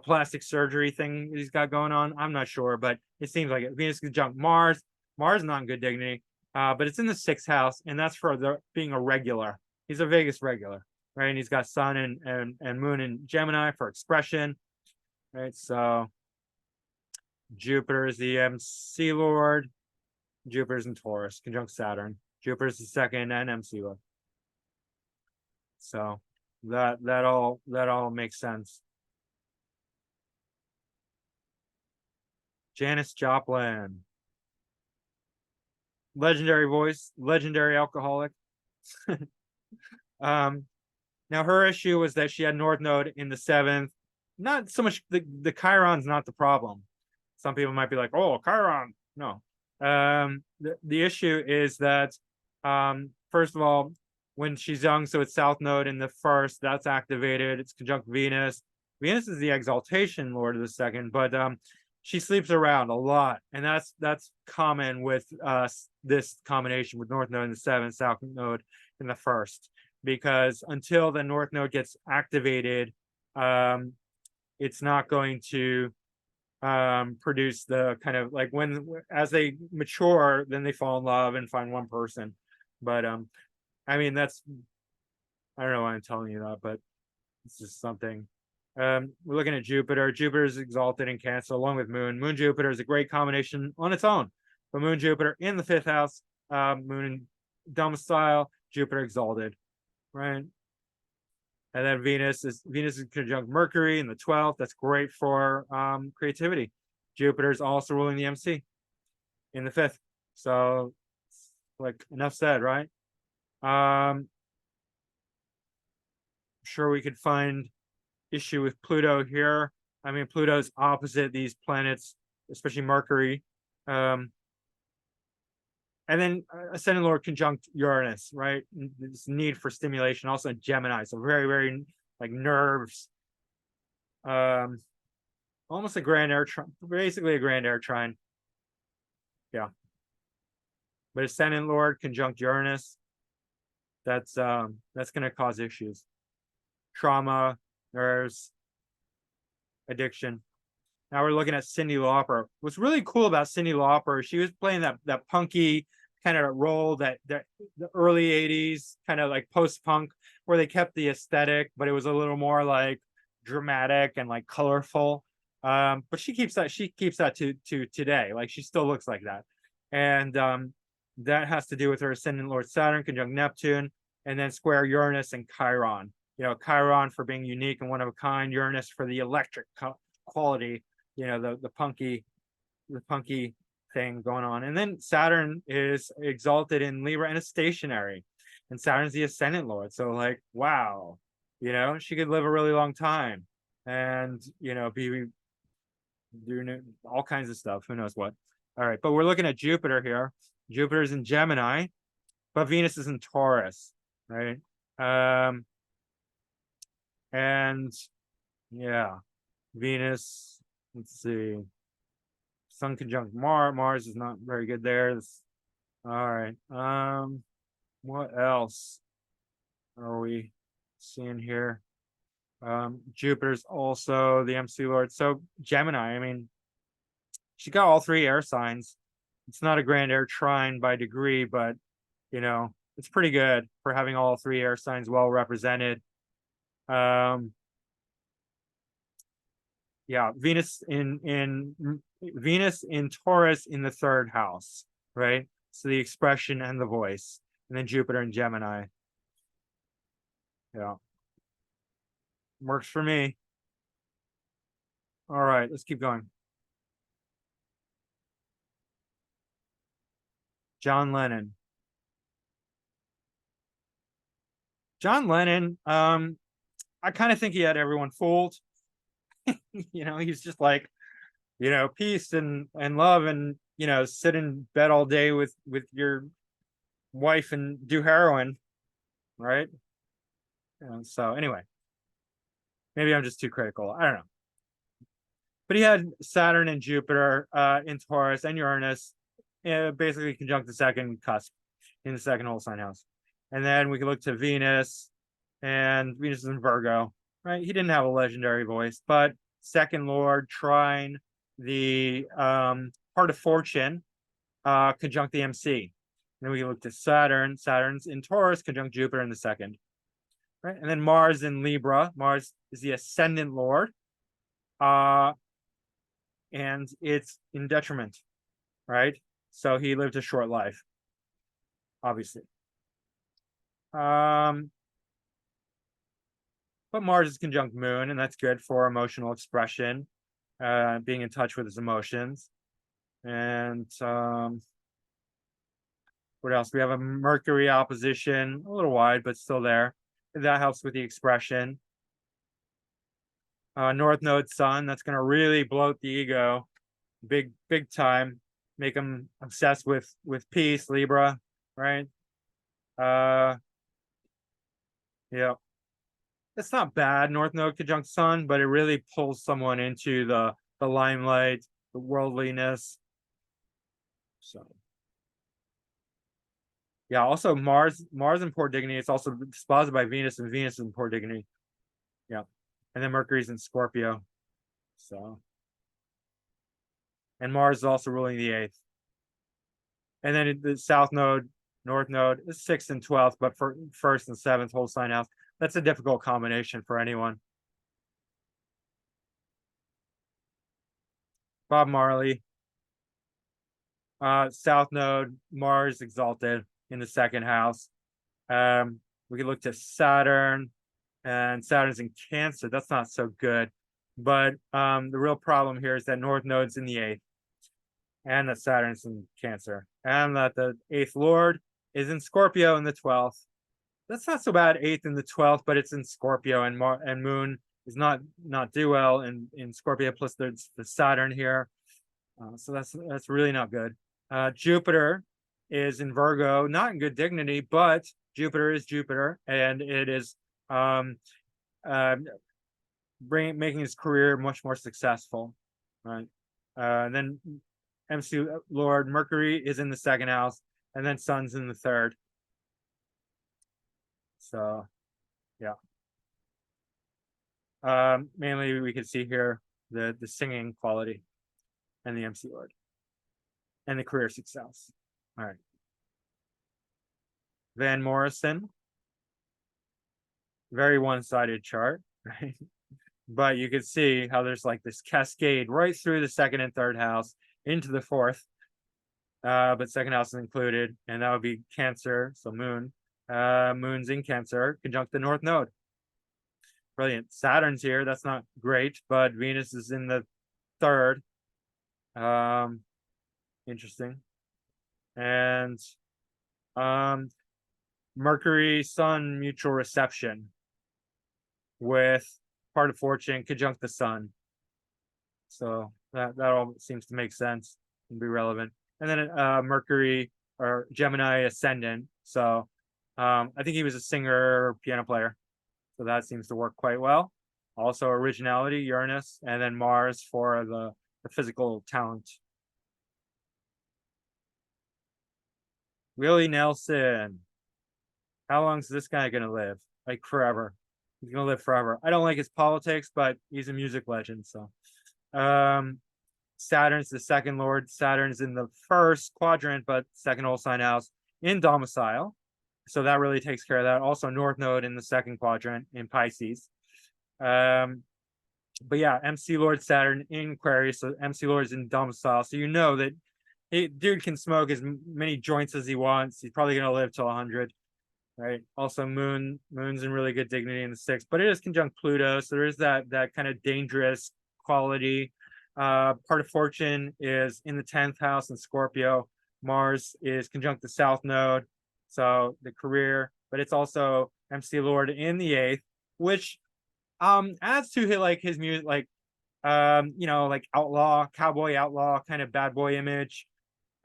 plastic surgery thing he's got going on. I'm not sure, but it seems like it. Venus conjunct Mars. Mars is not in good dignity, but it's in the sixth house, and that's for being a regular. He's a Vegas regular, right? And he's got Sun and Moon in Gemini for expression, right? So Jupiter is the MC Lord. Jupiter's in Taurus, conjunct Saturn. Jupiter's the second and MC Lord. So that all makes sense. Janis Joplin, legendary voice, legendary alcoholic. Now her issue was that she had North Node in the seventh. Not so much the Chiron's not the problem. Some people might be like, oh, Chiron. No. The issue is that first of all, when she's young, so it's South Node in the first, that's activated. It's conjunct Venus. Venus is the exaltation lord of the second, but she sleeps around a lot, and that's common with this combination with North Node in the seventh, South Node in the first, because until the North Node gets activated, it's not going to produce the kind of like as they mature, then they fall in love and find one person. But I mean, I don't know why I'm telling you that, but it's just something. We're looking at Jupiter. Jupiter is exalted in Cancer along with Moon. Moon Jupiter is a great combination on its own. But Moon Jupiter in the fifth house, Moon in domicile, Jupiter exalted, right? And then Venus is conjunct Mercury in the 12th. That's great for creativity. Jupiter is also ruling the MC in the fifth. So, like, enough said, right? Sure we could find issue with Pluto here. I mean, Pluto's opposite these planets, especially Mercury. And then Ascendant Lord conjunct Uranus, right? This need for stimulation, also in Gemini. So very, very like nerves. Almost a grand air trine, basically a grand air trine. Yeah. But Ascendant Lord conjunct Uranus, that's gonna cause issues. Trauma, nerves, addiction. Now we're looking at Cyndi Lauper. What's really cool about Cyndi Lauper, she was playing that punky kind of role that the early 80s, kind of like post-punk, where they kept the aesthetic, but it was a little more like dramatic and like colorful. But she keeps that to today. Like she still looks like that. And that has to do with her Ascendant Lord Saturn conjunct Neptune, and then square Uranus and Chiron. Chiron for being unique and one of a kind, Uranus for the electric quality, the punky thing going on. And then Saturn is exalted in Libra and is stationary, and Saturn's the ascendant lord. So like, wow, she could live a really long time, and be doing all kinds of stuff. Who knows what? All right, but we're looking at Jupiter here. Jupiter's in Gemini, but Venus is in Taurus, right? And yeah, Venus. Let's see. Sun conjunct Mars. Mars is not very good there. All right. What else are we seeing here? Jupiter's also the MC Lord. So Gemini, I mean, she got all three air signs. It's not a grand air trine by degree, but it's pretty good for having all three air signs well represented. Yeah, Venus in Taurus in the third house, right? So the expression and the voice, and then Jupiter in Gemini. Yeah, works for me. All right, let's keep going. John Lennon. John Lennon, I kind of think he had everyone fooled. He's just like, peace and love, and sit in bed all day with your wife and do heroin, right? So anyway, maybe I'm just too critical. I don't know. But he had Saturn and Jupiter in Taurus and Uranus, basically conjunct the second cusp in the second whole sign house. And then we can look to Venus, and Venus is in Virgo, right? He didn't have a legendary voice, but second lord trine the part of fortune, conjunct the MC. And then we look to Saturn. Saturn's in Taurus, conjunct Jupiter in the second, right? And then Mars in Libra. Mars is the ascendant lord, and it's in detriment, right? So he lived a short life, obviously. But Mars is conjunct Moon, and that's good for emotional expression, being in touch with his emotions. And what else? We have a Mercury opposition, a little wide, but still there. That helps with the expression. North Node Sun, that's going to really bloat the ego, big time, make him obsessed with peace, Libra, right? Yeah, it's not bad, North Node conjunct Sun, but it really pulls someone into the limelight, the worldliness. So yeah, also Mars in poor dignity. It's also disposited by Venus, and Venus in poor dignity. Yeah, and then Mercury's in Scorpio. So, and Mars is also ruling the 8th. And then the South Node, North Node is 6th and 12th, but for 1st and 7th whole sign house. That's a difficult combination for anyone. Bob Marley. South Node, Mars exalted in the 2nd house. We can look to Saturn, and Saturn's in Cancer. That's not so good. But the real problem here is that North Node's in the 8th, and that Saturn's in Cancer, and that the 8th Lord is in Scorpio in the 12th. That's not so bad, 8th and the 12th, but it's in Scorpio, and Moon is not do well in Scorpio. Plus there's the Saturn here, so that's really not good. Jupiter is in Virgo, not in good dignity, but Jupiter is Jupiter, and it is making his career much more successful, right? And then MC Lord Mercury is in the 2nd house, and then Sun's in the 3rd. So yeah, mainly we can see here the singing quality and the MC Lord and the career success. All right, Van Morrison, very one-sided chart, right? But you can see how there's like this cascade right through the 2nd and 3rd house into the 4th, but 2nd house is included, and that would be Cancer. So Moon, Moon's in Cancer, conjunct the North Node. Brilliant. Saturn's here. That's not great, but Venus is in the third. Interesting. And Mercury Sun mutual reception with part of fortune conjunct the sun. So that all seems to make sense and be relevant. And then Mercury or Gemini ascendant. So I think he was a singer, piano player. So that seems to work quite well. Also originality, Uranus, and then Mars for the physical talent. Willie Nelson. How long is this guy gonna live? Like forever. He's gonna live forever. I don't like his politics, but he's a music legend. So Saturn's the second lord. Saturn's in the first quadrant, but second whole sign house in domicile. So that really takes care of that. Also North Node in the second quadrant in Pisces. But yeah, MC Lord Saturn in Aquarius. So MC Lord's in domicile. So you know that dude can smoke as many joints as he wants. He's probably gonna live till 100. Right. Also, moon's in really good dignity in the sixth, but it is conjunct Pluto, so there is that kind of dangerous quality. Part of fortune is in the 10th house in Scorpio. Mars is conjunct the South Node, so the career, but it's also MC Lord in the 8th, which adds to his music, like like outlaw, cowboy outlaw, kind of bad boy image.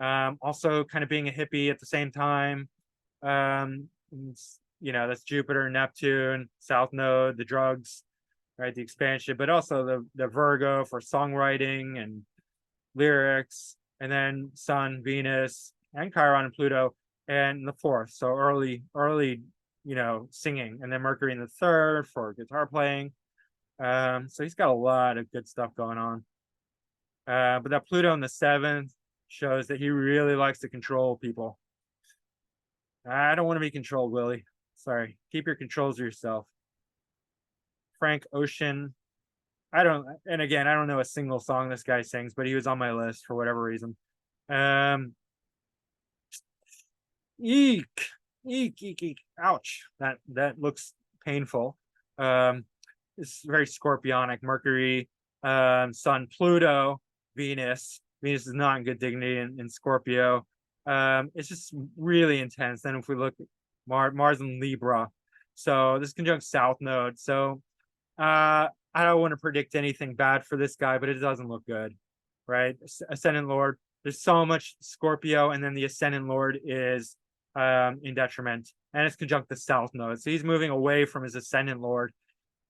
Also kind of being a hippie at the same time. That's Jupiter, Neptune, South Node, the drugs, right? The expansion, but also the Virgo for songwriting and lyrics, and then Sun, Venus, and Chiron and Pluto, and the 4th. So early, singing, and then Mercury in the 3rd for guitar playing. So he's got a lot of good stuff going on. But that Pluto in the 7th shows that he really likes to control people. I don't want to be controlled, Willie. Sorry. Keep your controls to yourself. Frank Ocean. I don't know a single song this guy sings, but he was on my list for whatever reason. Eek. Ouch. That looks painful. It's very scorpionic. Mercury, Sun, Pluto, Venus. Venus is not in good dignity in Scorpio. It's just really intense. Then if we look at Mars and Libra, so this conjunct South Node. So I don't want to predict anything bad for this guy, but it doesn't look good, right? Ascendant Lord. There's so much Scorpio, and then the Ascendant Lord is in detriment, and it's conjunct the South Node. So he's moving away from his Ascendant Lord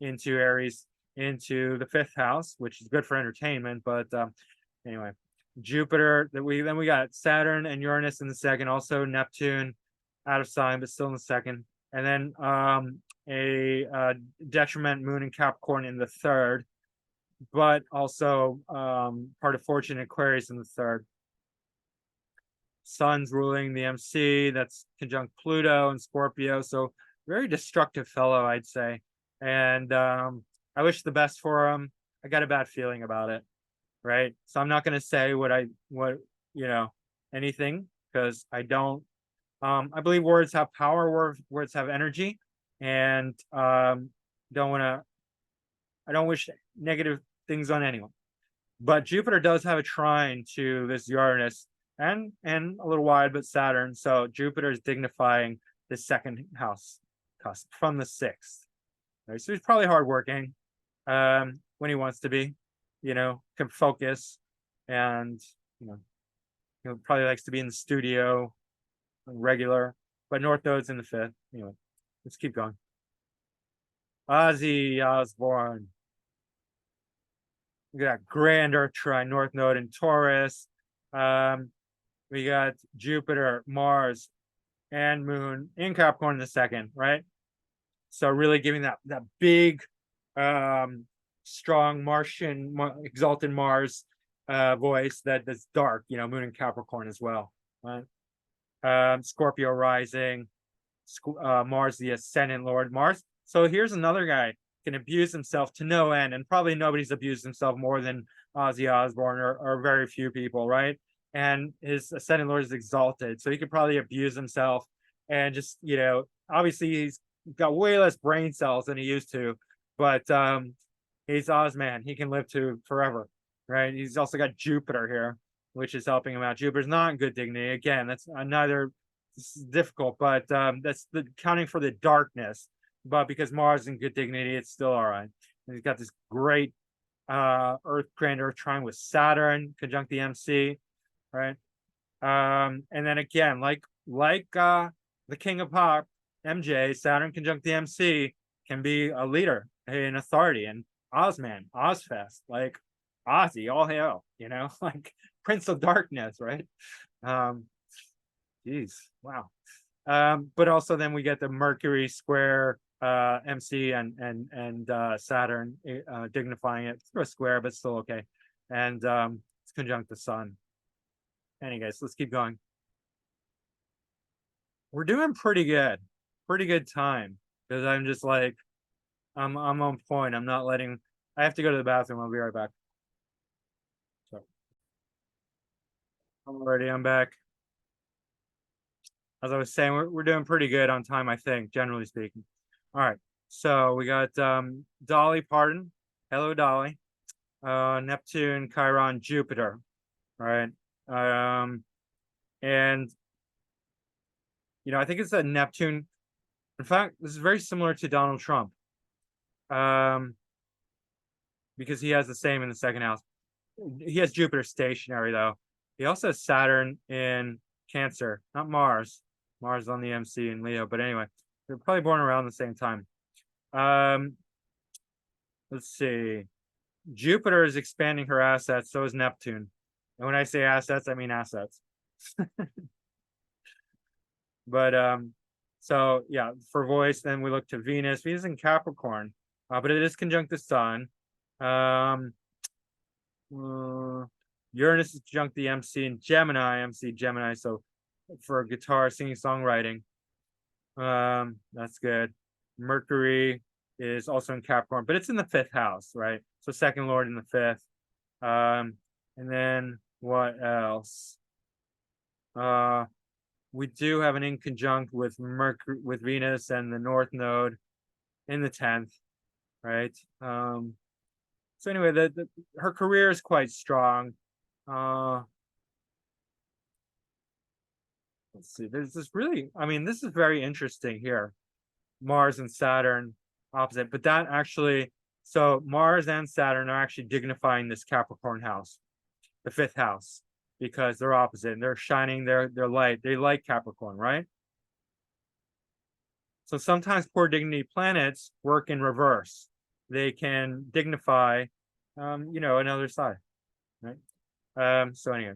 into Aries, into the 5th house, which is good for entertainment. But anyway. Jupiter, then we got Saturn and Uranus in the 2nd, also Neptune out of sign, but still in the 2nd. And then a detriment moon in Capricorn in the 3rd, but also part of fortune Aquarius in the 3rd. Sun's ruling the MC, that's conjunct Pluto and Scorpio, so very destructive fellow, I'd say. And I wish the best for him. I got a bad feeling about it. Right. So I'm not going to say anything, because I don't, I believe words have power, words have energy, and I don't wish negative things on anyone. But Jupiter does have a trine to this Uranus and a little wide, but Saturn. So Jupiter is dignifying the 2nd house cusp from the 6th. Right? So he's probably hardworking when he wants to be. Can focus, and probably likes to be in the studio regular, but North Node's in the 5th. Anyway, let's keep going. Ozzy Osbourne. We got Grand Earth Trine, North Node in Taurus. We got Jupiter, Mars, and Moon in Capricorn in the 2nd, right? So really giving that big strong Martian, exalted Mars voice that's dark, Moon in Capricorn as well, right? Scorpio rising, Mars the Ascendant Lord. Mars. So here's another guy can abuse himself to no end, and probably nobody's abused himself more than Ozzy Osbourne, or very few people, right? And his Ascendant Lord is exalted, so he could probably abuse himself, and just obviously he's got way less brain cells than he used to, but he's Ozman. He can live to forever. right? He's also got Jupiter here, which is helping him out. Jupiter's not in good dignity. Again, that's another, this is difficult, but that's the counting for the darkness. But because Mars is in good dignity, it's still all right. And he's got this great grand Earth trine with Saturn conjunct the MC, right? And then again, like the King of Pop, MJ, Saturn conjunct the MC can be a leader, an authority, and Ozman, Ozfest, like Ozzy, all hail, like Prince of Darkness, right? Geez, wow. But also then we get the Mercury square MC and Saturn dignifying it through a square, but still okay. And it's conjunct the sun. Anyways, let's keep going. We're doing pretty good time, because I'm just like, I'm on point. I'm not letting, I have to go to the bathroom. I'll be right back. So already I'm back. As I was saying, we're doing pretty good on time, I think, generally speaking. All right, so we got Dolly Parton. Hello, Dolly. Neptune, Chiron, Jupiter. All right. And I think it's a Neptune. In fact, this is very similar to Donald Trump. Because he has the same in the second house. He has Jupiter stationary, though. He also has Saturn in Cancer, not Mars. Mars on the MC in Leo, but anyway, they're probably born around the same time. Let's see. Jupiter is expanding her assets, so is Neptune. And when I say assets, I mean assets. But so yeah, for voice, then we look to Venus. Venus in Capricorn, but it is conjunct the sun. Uranus is conjunct the MC in Gemini, so for guitar, singing, songwriting. That's good. Mercury is also in Capricorn, but it's in the 5th house, right? So second lord in the 5th. And then what else? We do have an in conjunct with Mercury, with Venus and the North Node in the 10th, right? So anyway, her career is quite strong. Let's see. There's this really, this is very interesting here. Mars and Saturn opposite, but that actually, so Mars and Saturn are actually dignifying this Capricorn house, the 5th house, because they're opposite and they're shining their light. They like Capricorn, right? So sometimes poor dignity planets work in reverse. They can dignify, another side, right? So anyway,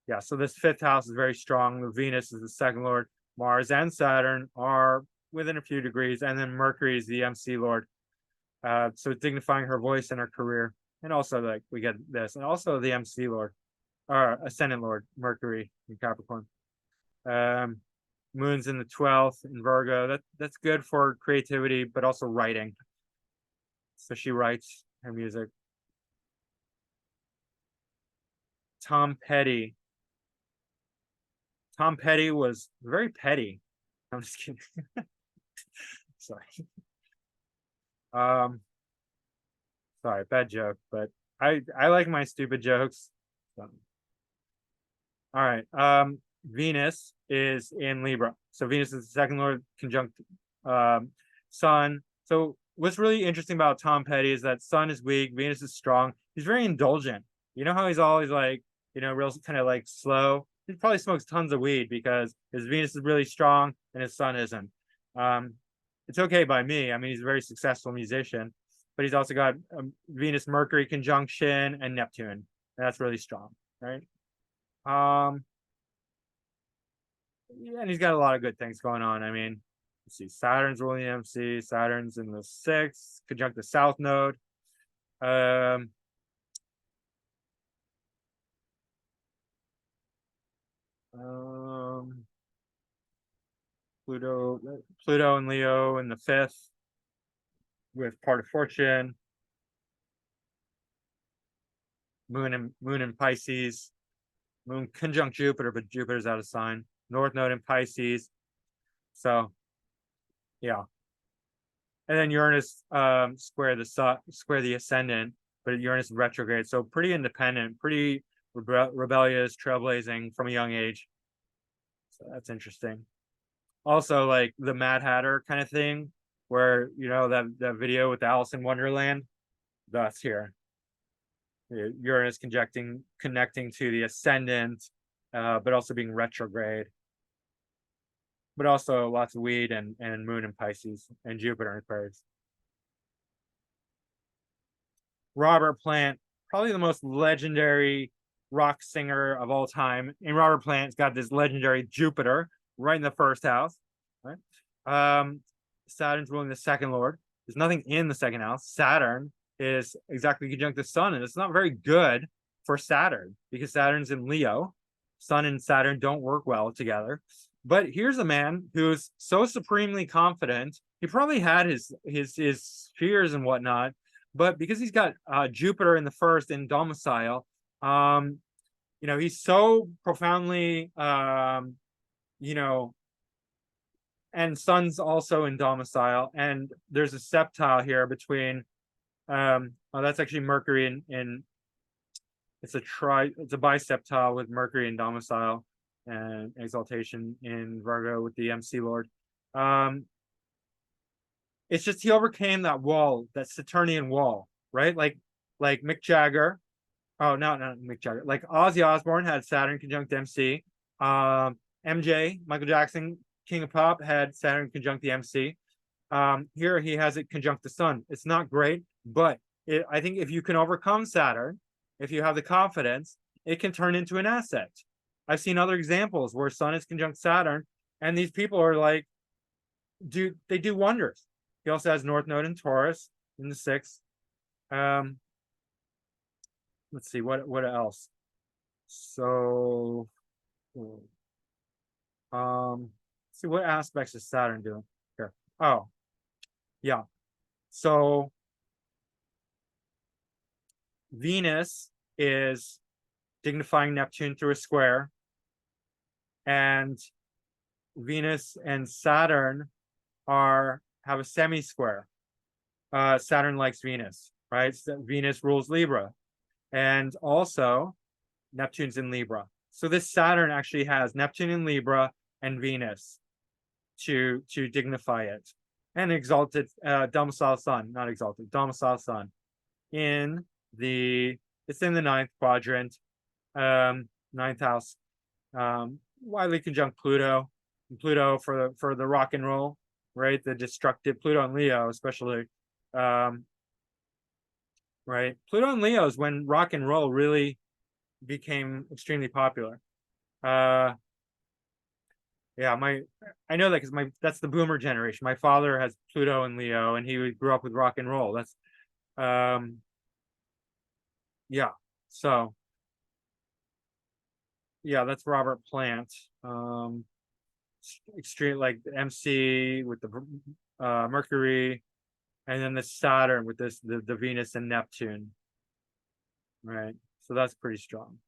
yeah. So this 5th house is very strong. The Venus is the second lord. Mars and Saturn are within a few degrees, and then Mercury is the MC lord. So dignifying her voice and her career, and also like we get this, and also the MC lord, or ascendant lord, Mercury in Capricorn. Moon's in the 12th in Virgo. That's good for creativity, but also writing. So she writes her music. Tom Petty. Tom Petty was very petty. I'm just kidding. Sorry. Sorry, bad joke, but I like my stupid jokes. So. All right. Venus is in Libra. So Venus is the second lord conjunct Sun. So what's really interesting about Tom Petty is that Sun is weak, Venus is strong. He's very indulgent. You know how he's always like, real kind of like slow. He probably smokes tons of weed because his Venus is really strong and his Sun isn't. It's okay by me. He's a very successful musician, but he's also got Venus Mercury conjunction and Neptune, and that's really strong, right? Yeah, and he's got a lot of good things going on. Let's see, Saturn's ruling the MC. Saturn's in the 6th, conjunct the South Node. Pluto and Leo in the 5th with part of fortune. Moon in Pisces. Moon conjunct Jupiter, but Jupiter's out of sign. North Node in Pisces. So yeah. And then Uranus square the ascendant, but Uranus is retrograde, so pretty independent, pretty rebellious, trailblazing from a young age. So that's interesting. Also, like the Mad Hatter kind of thing, where that video with Alice in Wonderland, that's here. Uranus connecting to the ascendant, but also being retrograde. But also lots of weed and moon in Pisces and Jupiter in Aquarius. Robert Plant, probably the most legendary rock singer of all time. And Robert Plant's got this legendary Jupiter right in the first house. Right? Saturn's ruling the second lord. There's nothing in the second house. Saturn is exactly conjunct the sun, and it's not very good for Saturn because Saturn's in Leo. Sun and Saturn don't work well together. But here's a man who's so supremely confident. He probably had his fears and whatnot, but because he's got Jupiter in the first in domicile, he's so profoundly, and Sun's also in domicile, and there's a septile here between. That's actually Mercury in it's a biseptile with Mercury in domicile and exaltation in Virgo with the MC Lord. It's just he overcame that wall, that Saturnian wall, right? Like Mick Jagger. Oh, no, not Mick Jagger. Like Ozzy Osbourne had Saturn conjunct MC. MJ, Michael Jackson, King of Pop, had Saturn conjunct the MC. Here he has it conjunct the sun. It's not great, but I think if you can overcome Saturn, if you have the confidence, it can turn into an asset. I've seen other examples where Sun is conjunct Saturn, and these people are like, they do wonders. He also has North Node in Taurus in the 6th. Let's see what else. So, see what aspects is Saturn doing here. Oh, yeah. So Venus is dignifying Neptune through a square, and Venus and Saturn have a semi-square. Saturn likes Venus, right? So Venus rules Libra, and also Neptune's in Libra. So this Saturn actually has Neptune in Libra and Venus to dignify it, and exalted domicile sun, not exalted, domicile sun it's in the 9th quadrant, 9th house, widely conjunct Pluto. Pluto for the rock and roll, right? The destructive Pluto and Leo, especially, right? Pluto and Leo is when rock and roll really became extremely popular. Yeah, I know that because that's the boomer generation. My father has Pluto and Leo, and he grew up with rock and roll. That's yeah. So yeah, that's Robert Plant. Extreme, like the MC with the Mercury, and then the Saturn with the Venus and Neptune. Right. So that's pretty strong.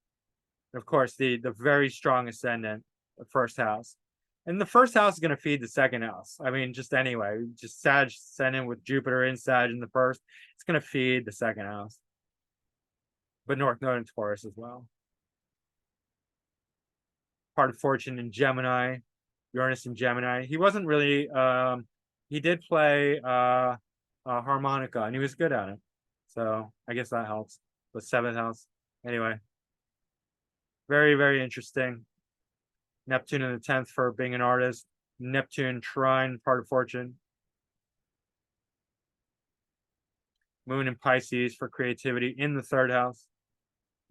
Of course, the very strong ascendant, the first house. And the first house is going to feed the second house. I mean, just anyway, just Sag ascendant with Jupiter in Sag in the first, it's going to feed the second house. But North Node in Taurus as well. Part of fortune in Gemini, Uranus in Gemini. He wasn't really, he did play harmonica, and he was good at it. So I guess that helps. The 7th house. Anyway. Very, very interesting. Neptune in the 10th for being an artist. Neptune trine, part of fortune. Moon in Pisces for creativity in the 3rd house.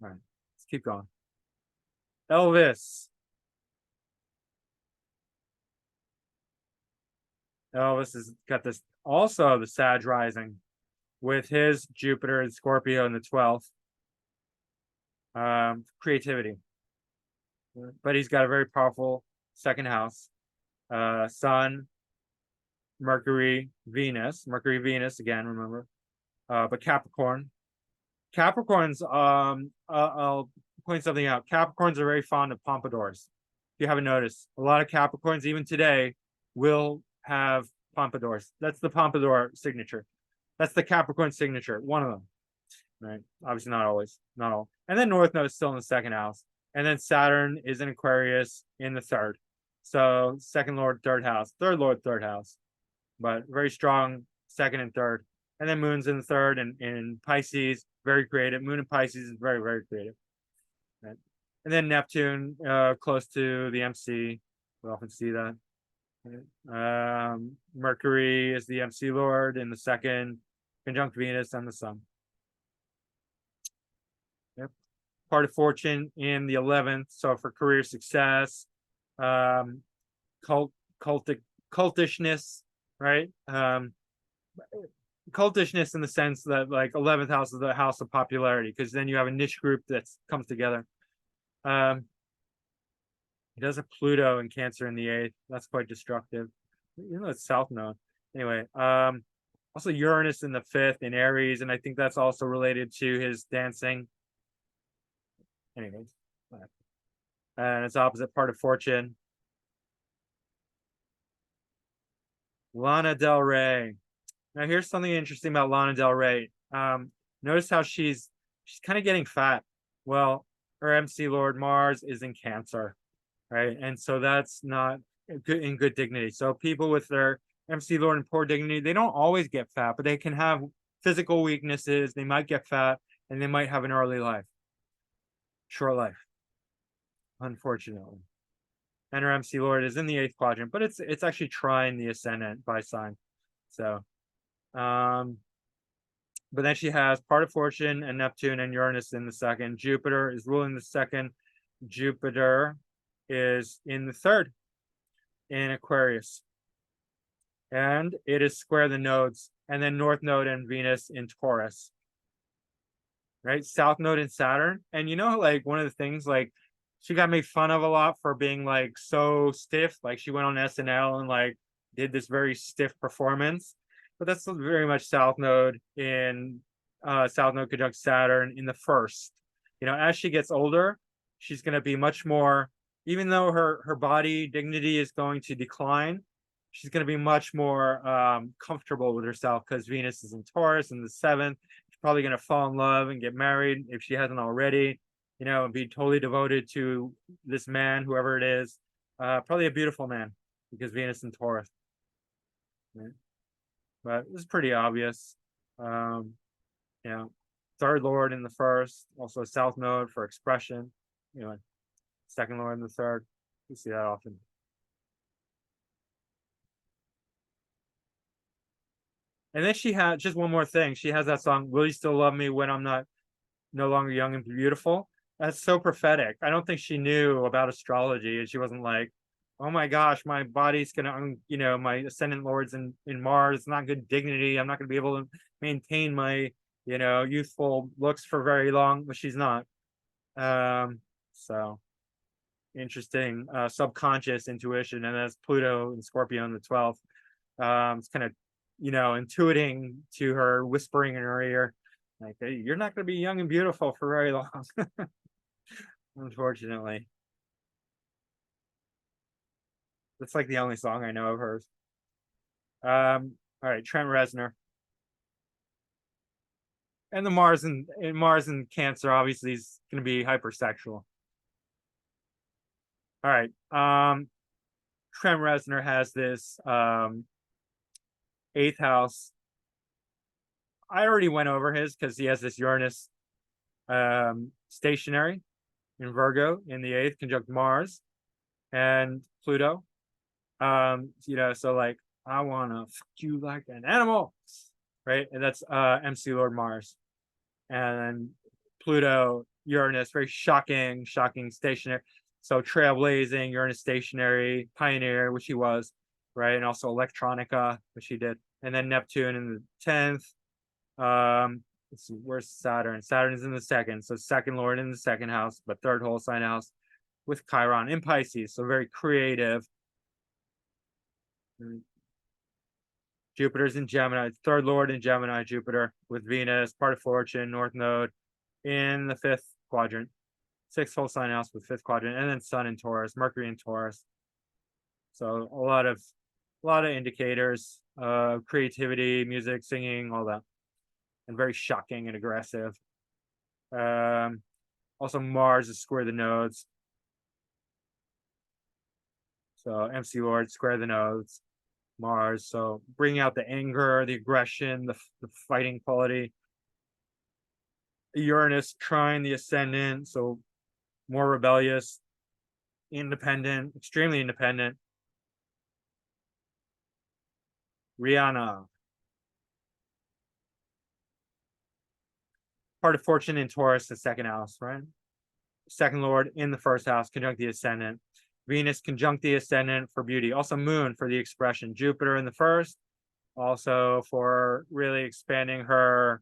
All right, let's keep going. Elvis. Elvis has got this, also the Sag rising with his Jupiter and Scorpio in the 12th. Creativity. But he's got a very powerful 2nd house. Sun, Mercury, Venus again, remember. But Capricorn. Capricorns, I'll point something out. Capricorns are very fond of pompadours. If you haven't noticed, a lot of Capricorns, even today, will have pompadours. That's the pompadour signature. That's the Capricorn signature, one of them. right? Obviously not always, not all. And then North Node is still in the second house. And then Saturn is in Aquarius in the third. So second Lord, third house, third Lord, third house, but very strong second and third. And then Moon's in the third and in Pisces, very creative. Moon in Pisces is very, very creative. Right? And then Neptune, close to the MC. We often see that. Mercury is the MC Lord in the second, conjunct Venus and the Sun. Yep. Part of fortune in the 11th. So for career success, cultishness, right? Cultishness in the sense that like 11th house is the house of popularity, because then you have a niche group that comes together. It does a Pluto and Cancer in the 8th. That's quite destructive. It's South Node. Anyway, also Uranus in the 5th in Aries, and I think that's also related to his dancing. Anyways, and it's opposite part of fortune. Lana Del Rey. Now here's something interesting about Lana Del Rey. Notice how she's kind of getting fat. Well, her MC Lord Mars is in Cancer, right? And so that's not good in good dignity. So people with their MC Lord in poor dignity, they don't always get fat, but they can have physical weaknesses. They might get fat, and they might have an early life, short life, unfortunately. And her MC Lord is in the 8th quadrant, but it's actually trying the ascendant by sign. So, but then she has part of fortune and Neptune and Uranus in the second. Jupiter is ruling the second. Jupiter is in the third in Aquarius. And it is square the nodes. And then North Node and Venus in Taurus. Right? South Node in Saturn. And like one of the things, like she got made fun of a lot for being like so stiff. Like she went on SNL and like did this very stiff performance. But that's very much South Node in South Node conjunct Saturn in the first. As she gets older, she's going to be much more, even though her body dignity is going to decline, she's going to be much more comfortable with herself because Venus is in Taurus in the 7th. She's probably going to fall in love and get married if she hasn't already, and be totally devoted to this man, whoever it is. Probably a beautiful man because Venus in Taurus. Right? But it's pretty obvious. Third Lord in the first, also South Node for expression. Second Lord in the third. You see that often. And then she had just one more thing. She has that song, "Will You Still Love Me When I'm No Longer Young and Beautiful?" That's so prophetic. I don't think she knew about astrology, and she wasn't like, oh my gosh, my body's gonna, my ascendant lord's in Mars. It's not good dignity. I'm not gonna be able to maintain my, youthful looks for very long. But she's not. So interesting, subconscious intuition, and that's Pluto and Scorpio in the 12th. It's kind of, intuiting to her, whispering in her ear, like, hey, you're not gonna be young and beautiful for very long. Unfortunately. That's like the only song I know of hers. All right, Trent Reznor. And the Mars and Cancer obviously is going to be hypersexual. All right. Trent Reznor has this 8th house. I already went over his because he has this Uranus stationary in Virgo in the 8th, conjunct Mars and Pluto. So like, I want to fuck you like an animal, right? And that's MC Lord Mars. And Pluto, Uranus, very shocking stationary. So trailblazing, Uranus stationary, pioneer, which he was, right? And also electronica, which he did. And then Neptune in the 10th. Let's see, where's Saturn? Saturn is in the 2nd. So second Lord in the 2nd house, but third whole sign house with Chiron in Pisces. So very creative. Jupiter's in Gemini, third Lord in Gemini, Jupiter with Venus, part of fortune, North Node in the 5th quadrant, 6th whole sign house with 5th quadrant, and then Sun in Taurus, Mercury in Taurus. So a lot of indicators, creativity, music, singing, all that, and very shocking and aggressive. Also Mars is square the nodes. So MC Lord, square the nodes. Mars, so bringing out the anger, the aggression, the fighting quality. Uranus trine the ascendant, so more rebellious, independent, extremely independent. Rihanna. Part of fortune in Taurus, the second house, right? Second lord in the first house, conjunct the ascendant. Venus conjunct the ascendant for beauty. Also moon for the expression. Jupiter in the first, also for really expanding her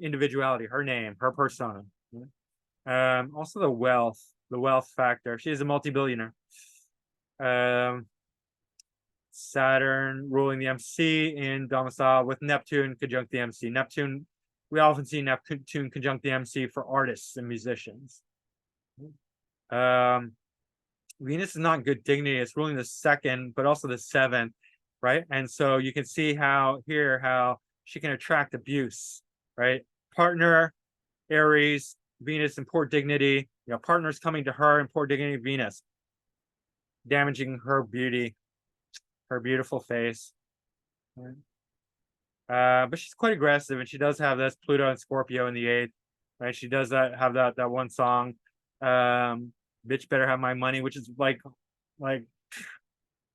individuality, her name, her persona. Also the wealth factor. She is a multi-billionaire. Saturn ruling the MC in domicile with Neptune conjunct the MC. Neptune, we often see Neptune conjunct the MC for artists and musicians. Venus is not good dignity. It's ruling the second, but also the seventh, right? And so you can see how she can attract abuse, right? Partner, Aries, Venus in poor dignity. You know, partners coming to her in poor dignity, Venus, damaging her beauty, her beautiful face. Right? But she's quite aggressive, and she does have this Pluto and Scorpio in the eighth, right? She does have that one song, "Bitch Better Have My Money," which is like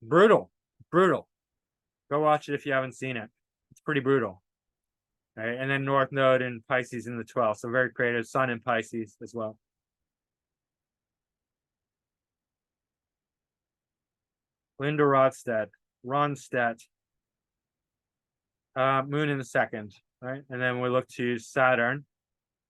brutal. Go watch it if you haven't seen it. It's pretty brutal. Right? And then North Node in Pisces in the 12th, so very creative. Sun in Pisces as well. Linda Ronstadt, moon in the second, right? And then we look to Saturn.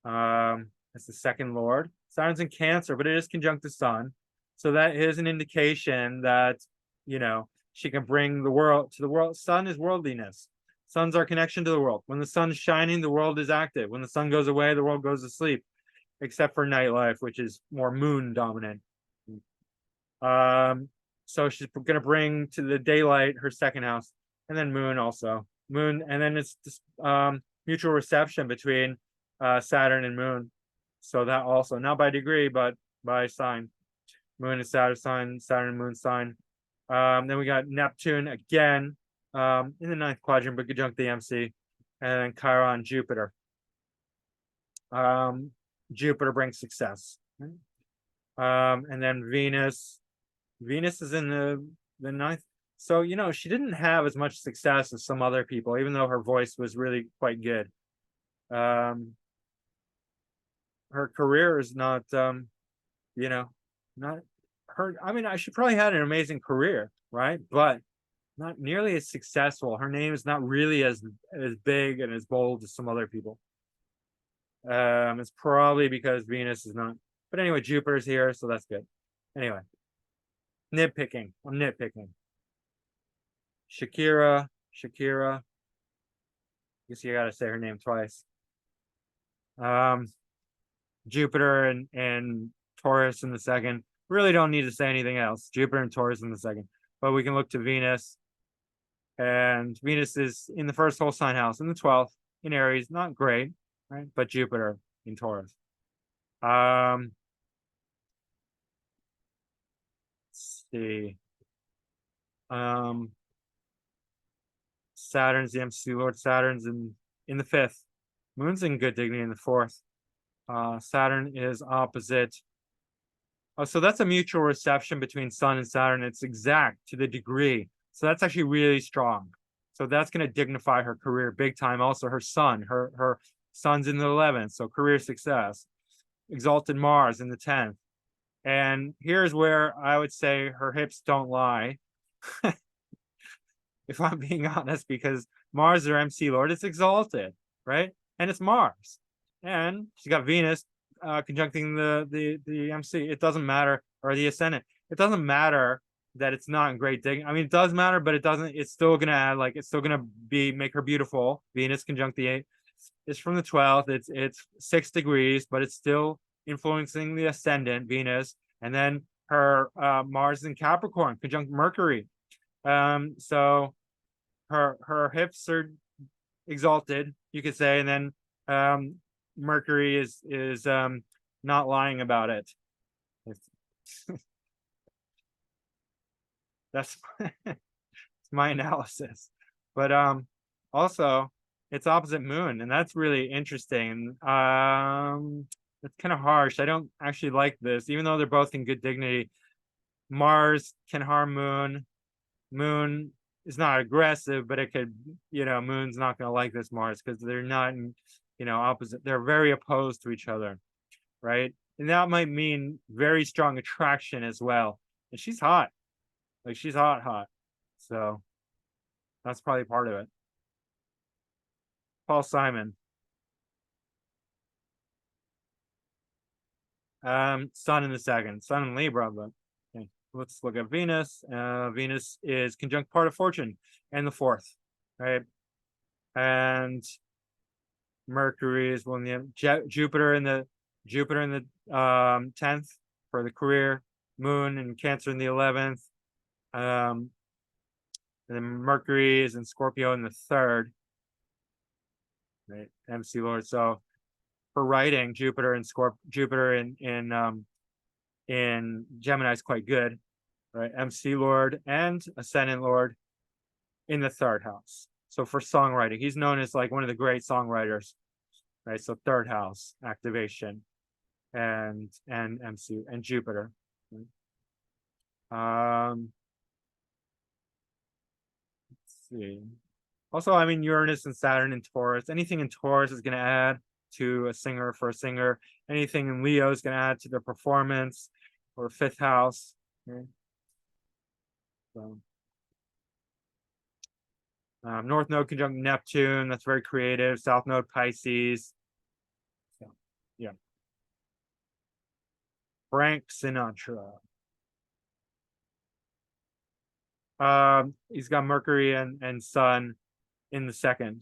It's the second lord. Saturn's in Cancer, but it is conjunct the sun. So that is an indication that, you know, she can bring the world to the world. Sun is worldliness. Sun's our connection to the world. When the sun's shining, the world is active. When the sun goes away, the world goes to sleep, except for nightlife, which is more moon dominant. So she's going to bring to the daylight her second house, and then moon also. Moon, and then it's this mutual reception between Saturn and moon. So that also, not by degree, but by sign. Moon is Saturn sign, Saturn and moon sign. Then we got Neptune again in the ninth quadrant, but conjunct the MC, and then Chiron, Jupiter. Jupiter brings success. And then Venus is in the ninth. So, you know, she didn't have as much success as some other people, even though her voice was really quite good. Her career is not, you know, not her. I mean, she probably had an amazing career, right? But not nearly as successful. Her name is not really as big and as bold as some other people. It's probably because Venus is not. But anyway, Jupiter's here, so that's good. Anyway, nitpicking. I'm nitpicking. Shakira. I guess you gotta say her name twice. Jupiter and Taurus in the second. Really don't need to say anything else. Jupiter and Taurus in the second. But we can look to Venus. And Venus is in the first whole sign house, in the 12th, in Aries. Not great, right? But Jupiter in Taurus. Let's see. Saturn's the MC Lord. Saturn's in the 5th. Moon's in good dignity in the 4th. Saturn is opposite. Oh, so that's a mutual reception between Sun and Saturn. It's exact to the degree. So that's actually really strong. So that's going to dignify her career big time. Also, her sun, her sun's in the 11th. So career success. Exalted Mars in the 10th. And here's where I would say her hips don't lie. If I'm being honest, because Mars is her MC Lord, it's exalted, right? And it's Mars. And she's got Venus conjuncting the MC. It doesn't matter, or the ascendant. It doesn't matter that it's not in great dignity. I mean, it does matter, but it doesn't. It's still gonna add, like, it's still gonna make her beautiful. Venus conjunct the 8th. It's from the 12th. It's 6 degrees, but it's still influencing the ascendant, Venus, and then her Mars in Capricorn conjunct Mercury. So her hips are exalted, you could say, and then Mercury is not lying about it. That's my analysis. But also it's opposite moon, and that's really interesting. It's kind of harsh. I don't actually like this, even though they're both in good dignity. Mars can harm Moon. Moon is not aggressive, but it could, Moon's not going to like this Mars because they're not in, opposite. They're very opposed to each other, right? And that might mean very strong attraction as well. And she's hot. Like, she's hot, hot. So that's probably part of it. Paul Simon. Sun in the second. Sun in Libra, but okay. Let's look at Venus. Venus is conjunct part of fortune and the fourth, right? And Mercury is one of the Jupiter in the 10th for the career, Moon and Cancer in the 11th. And then Mercury is in Scorpio in the 3rd, right? MC Lord. So for writing, Jupiter in Gemini is quite good, right? MC Lord and Ascendant Lord in the 3rd house. So for songwriting, he's known as like one of the great songwriters, right? So 3rd house activation and MC and Jupiter. Let's see. Also, I mean, Uranus and Saturn in Taurus. Anything in Taurus is going to add to a singer for a singer. Anything in Leo is going to add to their performance or 5th house. Okay. So, North Node conjunct Neptune. That's very creative. South Node Pisces. So, yeah. Frank Sinatra. He's got Mercury and Sun in the 2nd.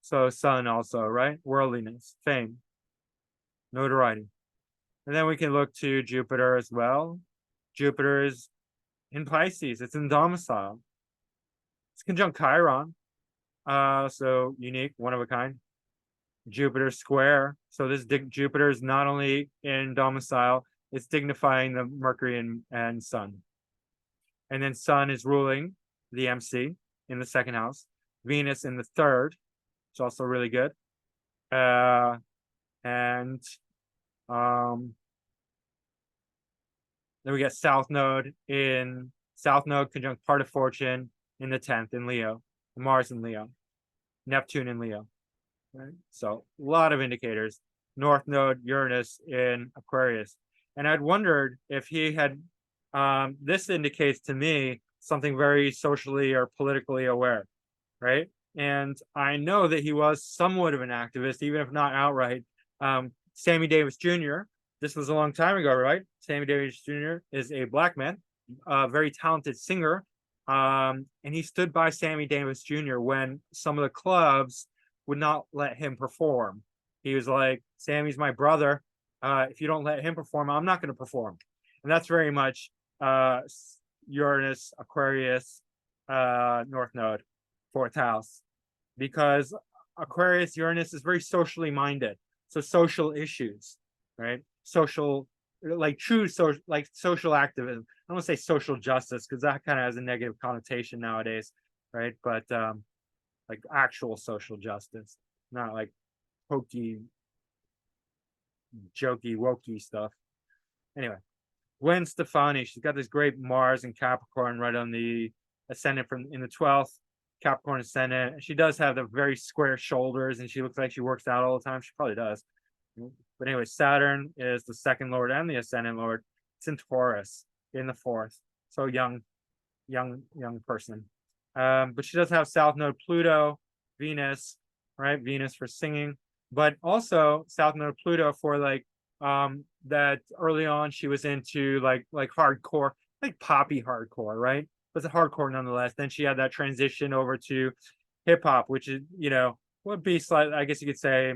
So Sun also, right? Worldliness, fame, notoriety. And then we can look to Jupiter as well. Jupiter is in Pisces. It's in domicile. It's conjunct Chiron. So unique, one of a kind. Jupiter square. So this Jupiter is not only in domicile, it's dignifying the Mercury and Sun. And then Sun is ruling the MC in the 2nd house. Venus in the 3rd. It's also really good. And then we get South Node conjunct part of fortune in the 10th in Leo. Mars in Leo. Neptune in Leo. Right? So a lot of indicators. North Node Uranus in Aquarius. And I'd wondered if he had this indicates to me something very socially or politically aware, right? And I know that he was somewhat of an activist, even if not outright. Sammy Davis Jr., this was a long time ago, right? Sammy Davis Jr. is a black man, a very talented singer. And he stood by Sammy Davis Jr. when some of the clubs would not let him perform. He was like, Sammy's my brother. If you don't let him perform, I'm not going to perform. And that's very much Uranus, Aquarius, North Node, 4th house. Because Aquarius, Uranus is very socially minded. So social issues, right? Social, like true social, like social activism. I don't want to say social justice because that kind of has a negative connotation nowadays, right? But like actual social justice, not like hokey, jokey, wokey stuff. Anyway, Gwen Stefani, she's got this great Mars and Capricorn right on the ascendant in the 12th. Capricorn ascendant. She does have the very square shoulders, and she looks like she works out all the time. She probably does. But anyway, Saturn is the 2nd lord and the ascendant lord. It's in Taurus in the 4th. So young person. But she does have South Node Pluto, Venus, right? Venus for singing, but also South Node Pluto for like that early on she was into like hardcore, like poppy hardcore, right? But it's hardcore nonetheless. Then she had that transition over to hip hop, which is, would be slightly, I guess you could say,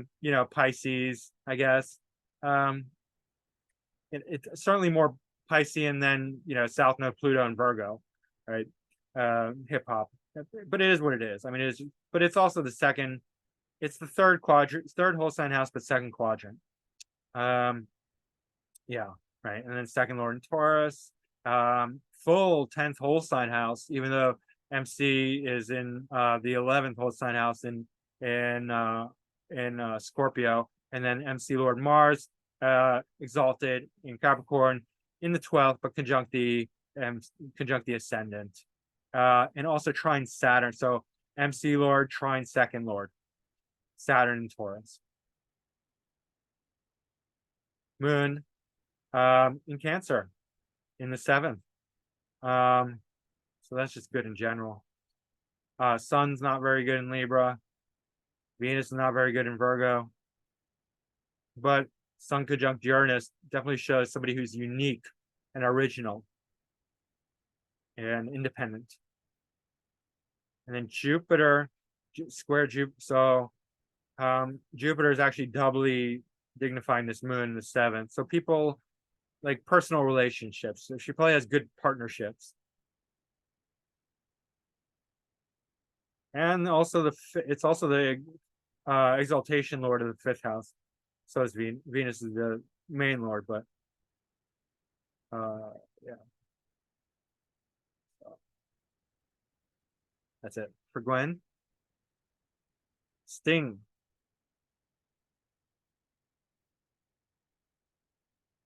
Pisces, I guess. It's certainly more Piscean than, South Node Pluto and Virgo, right? Hip hop, but it is what it is. I mean, but it's also the 2nd It's the third quadrant, third whole sign house, but second quadrant. Yeah, right. And then second Lord in Taurus, full 10th whole sign house, even though MC is in the 11th whole sign house in Scorpio, and then MC Lord Mars exalted in Capricorn in the 12th, but conjunct the ascendant, and also trine Saturn. So MC Lord trine second Lord, Saturn in Taurus. Moon in Cancer in the 7th. So that's just good in general. Sun's not very good in Libra. Venus is not very good in Virgo. But Sun conjunct Uranus definitely shows somebody who's unique and original and independent. And then Jupiter, square Jupiter. So Jupiter is actually doubly dignifying this moon in the 7th. So people like personal relationships. So she probably has good partnerships. And also it's also the exaltation lord of the 5th house. So is Venus is the main lord, but yeah. So, that's it for Gwen. Sting.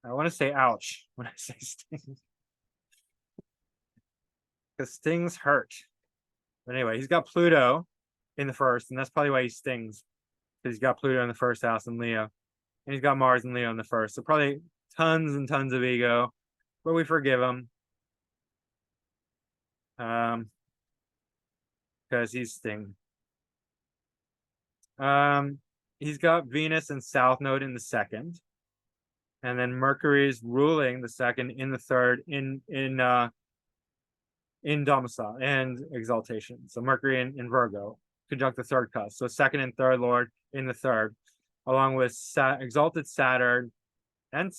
I want to say ouch when I say Sting. Because Sting's hurt. But anyway, he's got Pluto in the 1st, and that's probably why he stings. Because he's got Pluto in the 1st house in Leo. And he's got Mars and Leo in the 1st. So probably tons and tons of ego. But we forgive him. Because he's Sting. He's got Venus and South Node in the 2nd. And then Mercury's ruling the 2nd in the 3rd in domicile and exaltation. So Mercury in Virgo, conjunct the 3rd cusp. So 2nd and 3rd Lord in the 3rd, along with exalted Saturn and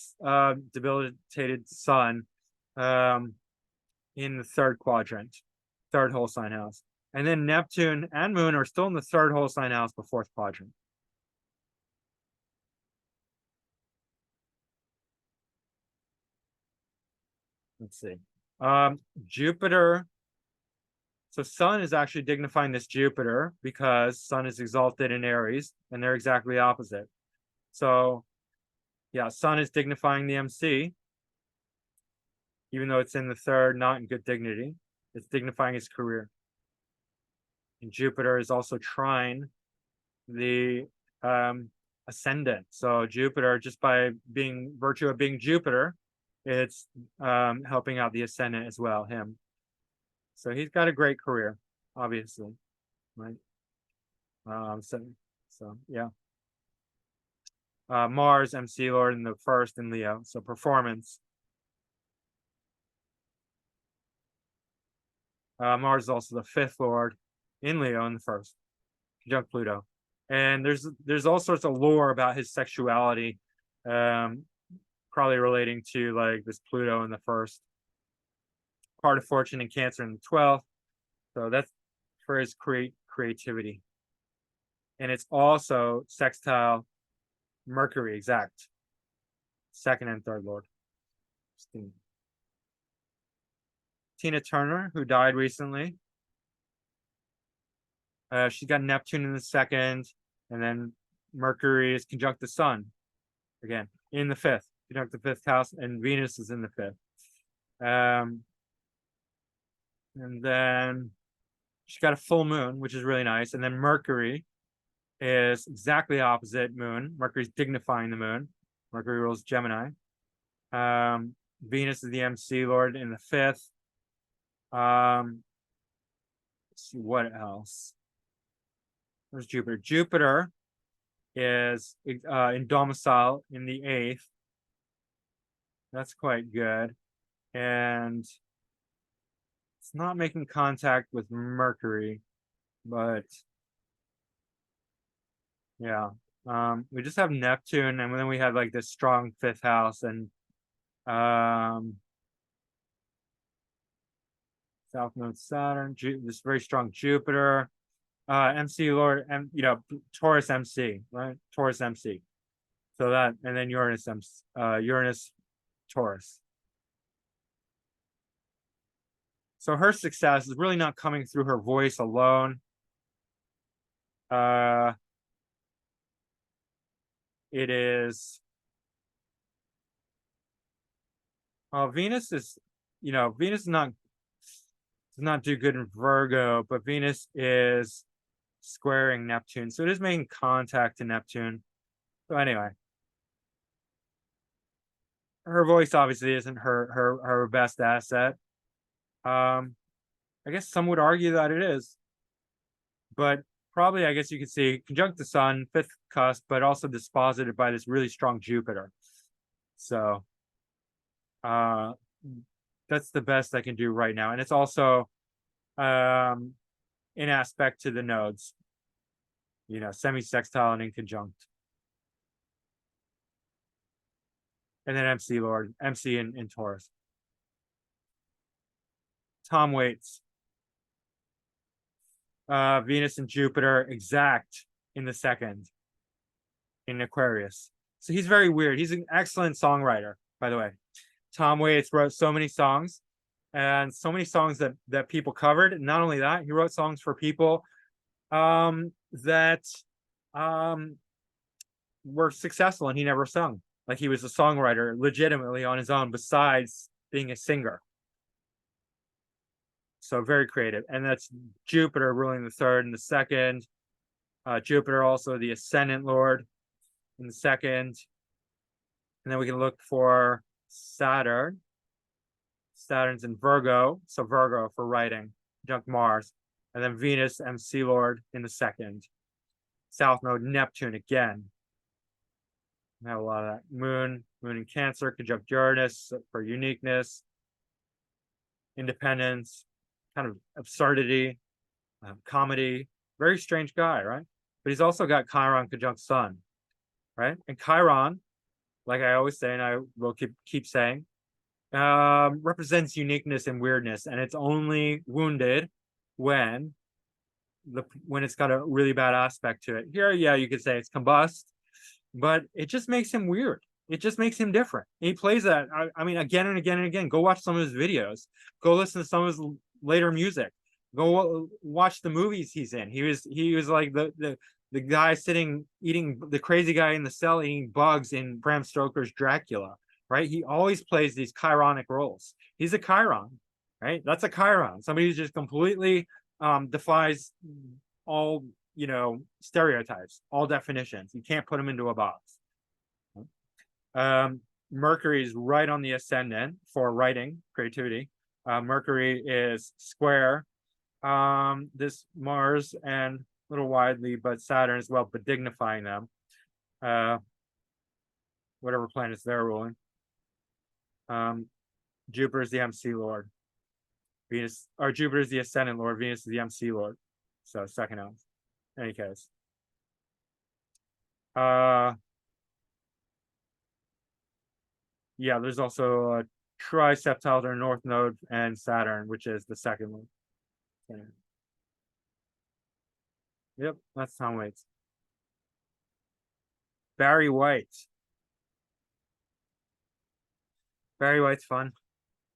debilitated Sun in the 3rd quadrant, 3rd whole sign house. And then Neptune and Moon are still in the 3rd whole sign house, but 4th quadrant. Let's see. Jupiter. So Sun is actually dignifying this Jupiter because Sun is exalted in Aries, and they're exactly opposite. So, yeah, Sun is dignifying the MC, even though it's in the 3rd, not in good dignity. It's dignifying his career. And Jupiter is also trine the ascendant. So Jupiter, just by virtue of being Jupiter, it's helping out the ascendant as well, him. So he's got a great career, obviously, right? So yeah. Mars, MC Lord in the 1st in Leo, so performance. Mars is also the 5th Lord in Leo in the 1st, conjunct Pluto. And there's all sorts of lore about his sexuality, probably relating to like this Pluto in the 1st. Part of fortune and Cancer in the 12th. So that's for his creativity. And it's also sextile Mercury, exact. 2nd and 3rd Lord. Tina Turner, who died recently. She's got Neptune in the 2nd, and then Mercury is conjunct the Sun. Again, in the 5th, conjunct the 5th house, and Venus is in the 5th. And then she's got a full moon, which is really nice. And then Mercury is exactly opposite Moon. Mercury's dignifying the Moon. Mercury rules Gemini. Venus is the MC Lord in the 5th. Let's see what else. There's Jupiter. Jupiter is in domicile in the 8th. That's quite good. And it's not making contact with Mercury, but yeah. We just have Neptune, and then we have like this strong 5th house and South Node Saturn, this very strong Jupiter. MC Lord, and Taurus MC, right? Taurus MC. So that, and then Uranus MC, Uranus Taurus. So her success is really not coming through her voice alone. It is Venus is, Venus is not does not do good in Virgo, but Venus is squaring Neptune, so it is making contact to Neptune. So anyway, her voice obviously isn't her best asset. I guess some would argue that it is, but probably I guess you could see conjunct the Sun, fifth cusp, but also disposited by this really strong Jupiter. So that's the best I can do right now, and it's also in aspect to the nodes, semi-sextile and in conjunct. And then MC Lord, MC in Taurus. Tom Waits. Venus and Jupiter exact in the second in Aquarius. So he's very weird. He's an excellent songwriter, by the way. Tom Waits wrote so many songs, and so many songs that people covered. And not only that, he wrote songs for people that were successful and he never sung. Like he was a songwriter legitimately on his own, besides being a singer. So very creative. And that's Jupiter ruling the third and the second. Jupiter also the ascendant lord in the second. And then we can look for Saturn. Saturn's in Virgo, so Virgo for writing, conjunct Mars. And then Venus, MC Lord in the second. South node Neptune again. We have a lot of that. Moon in Cancer, conjunct Uranus for uniqueness, independence, kind of absurdity, comedy. Very strange guy, right? But he's also got Chiron conjunct Sun, right? And Chiron, like I always say, and I will keep saying, represents uniqueness and weirdness, and it's only wounded when it's got a really bad aspect to it. Here, yeah, you could say it's combust, but it just makes him weird. It just makes him different. He plays that, I mean, again and again and again. Go watch some of his videos. Go listen to some of his later music. Go watch the movies he's in. He was like the guy eating the crazy guy in the cell eating bugs in Bram Stoker's Dracula, right? He always plays these chironic roles. He's a chiron, right? That's a chiron. Somebody who just completely defies all, stereotypes, all definitions. You can't put him into a box. Mercury is right on the ascendant for writing, creativity. Mercury is square this Mars and a little widely, but Saturn as well, but dignifying them. Whatever planets they're ruling. Jupiter is the MC Lord. Jupiter is the ascendant Lord. Venus is the MC Lord. So second house. In any case. Yeah, there's also a triseptile or north node and Saturn, which is the second one. Yep, that's Tom Waits. Barry White. Barry White's fun.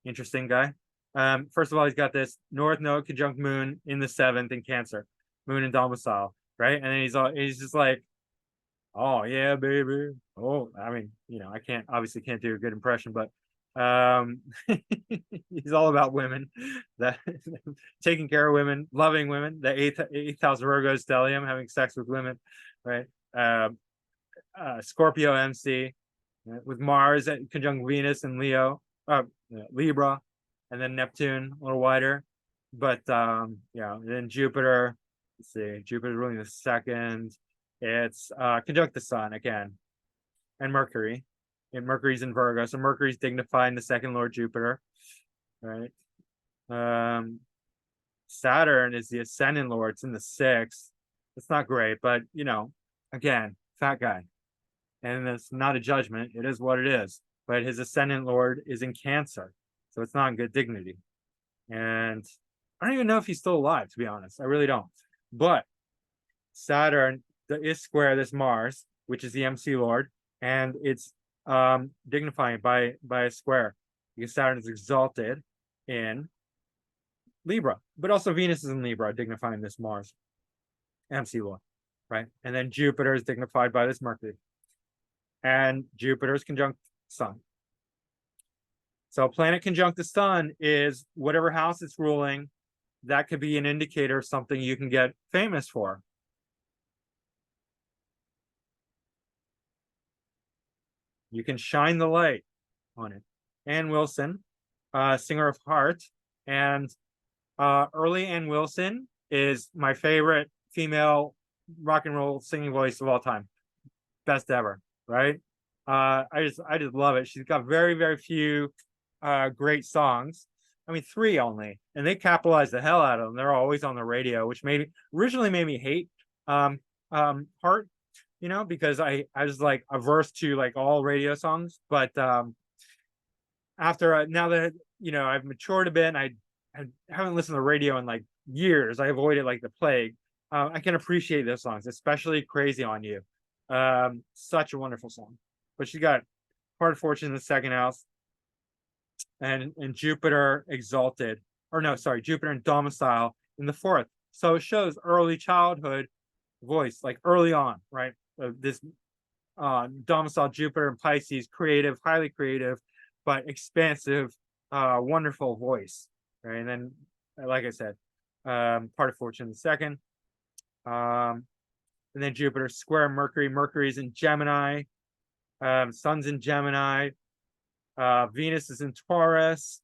Interesting guy. First of all, he's got this north node conjunct moon in the seventh in Cancer. Moon in domicile, right? And then he's just like, oh yeah, baby. Oh, I mean, I obviously can't do a good impression, but he's all about women, that taking care of women, loving women. The eighth house Virgo stellium, having sex with women, right? Scorpio MC with Mars at conjunct Venus and Leo, Libra, and then Neptune a little wider. But then Jupiter. Let's see, Jupiter's ruling the second. It's conjunct the Sun again, and Mercury. And Mercury's in Virgo, so Mercury's dignifying the second Lord Jupiter, right? Saturn is the ascendant Lord. It's in the sixth. It's not great, but again, fat guy, and it's not a judgment. It is what it is. But his ascendant Lord is in Cancer, so it's not in good dignity. And I don't even know if he's still alive, to be honest. I really don't. But Saturn is square this Mars, which is the MC Lord, and it's dignifying by a square because Saturn is exalted in Libra, but also Venus is in Libra, dignifying this Mars, MC Lord, right? And then Jupiter is dignified by this Mercury, and Jupiter is conjunct Sun. So planet conjunct the Sun is whatever house it's ruling. That could be an indicator of something you can get famous for. You can shine the light on it. Ann Wilson, singer of Heart, and early Ann Wilson is my favorite female rock and roll singing voice of all time. Best ever, right? I just love it. She's got very, very few great songs. I mean, 3 only, and they capitalize the hell out of them. They're always on the radio, which originally made me hate Heart, you know, because I was like averse to like all radio songs. But after now that you know I've matured a bit, and I haven't listened to the radio in like years. I avoid it like the plague. I can appreciate those songs, especially "Crazy on You." Such a wonderful song. But she got Part of Fortune in the second house, and Jupiter exalted, or no, sorry, Jupiter and domicile in the fourth. So it shows early childhood voice, like early on, right? This domicile Jupiter and Pisces, creative, highly creative, but expansive, wonderful voice, right? And then, like I said, Part of Fortune in the second. And then Jupiter square Mercury. Mercury's in Gemini. Sun's in Gemini. Venus is in Taurus,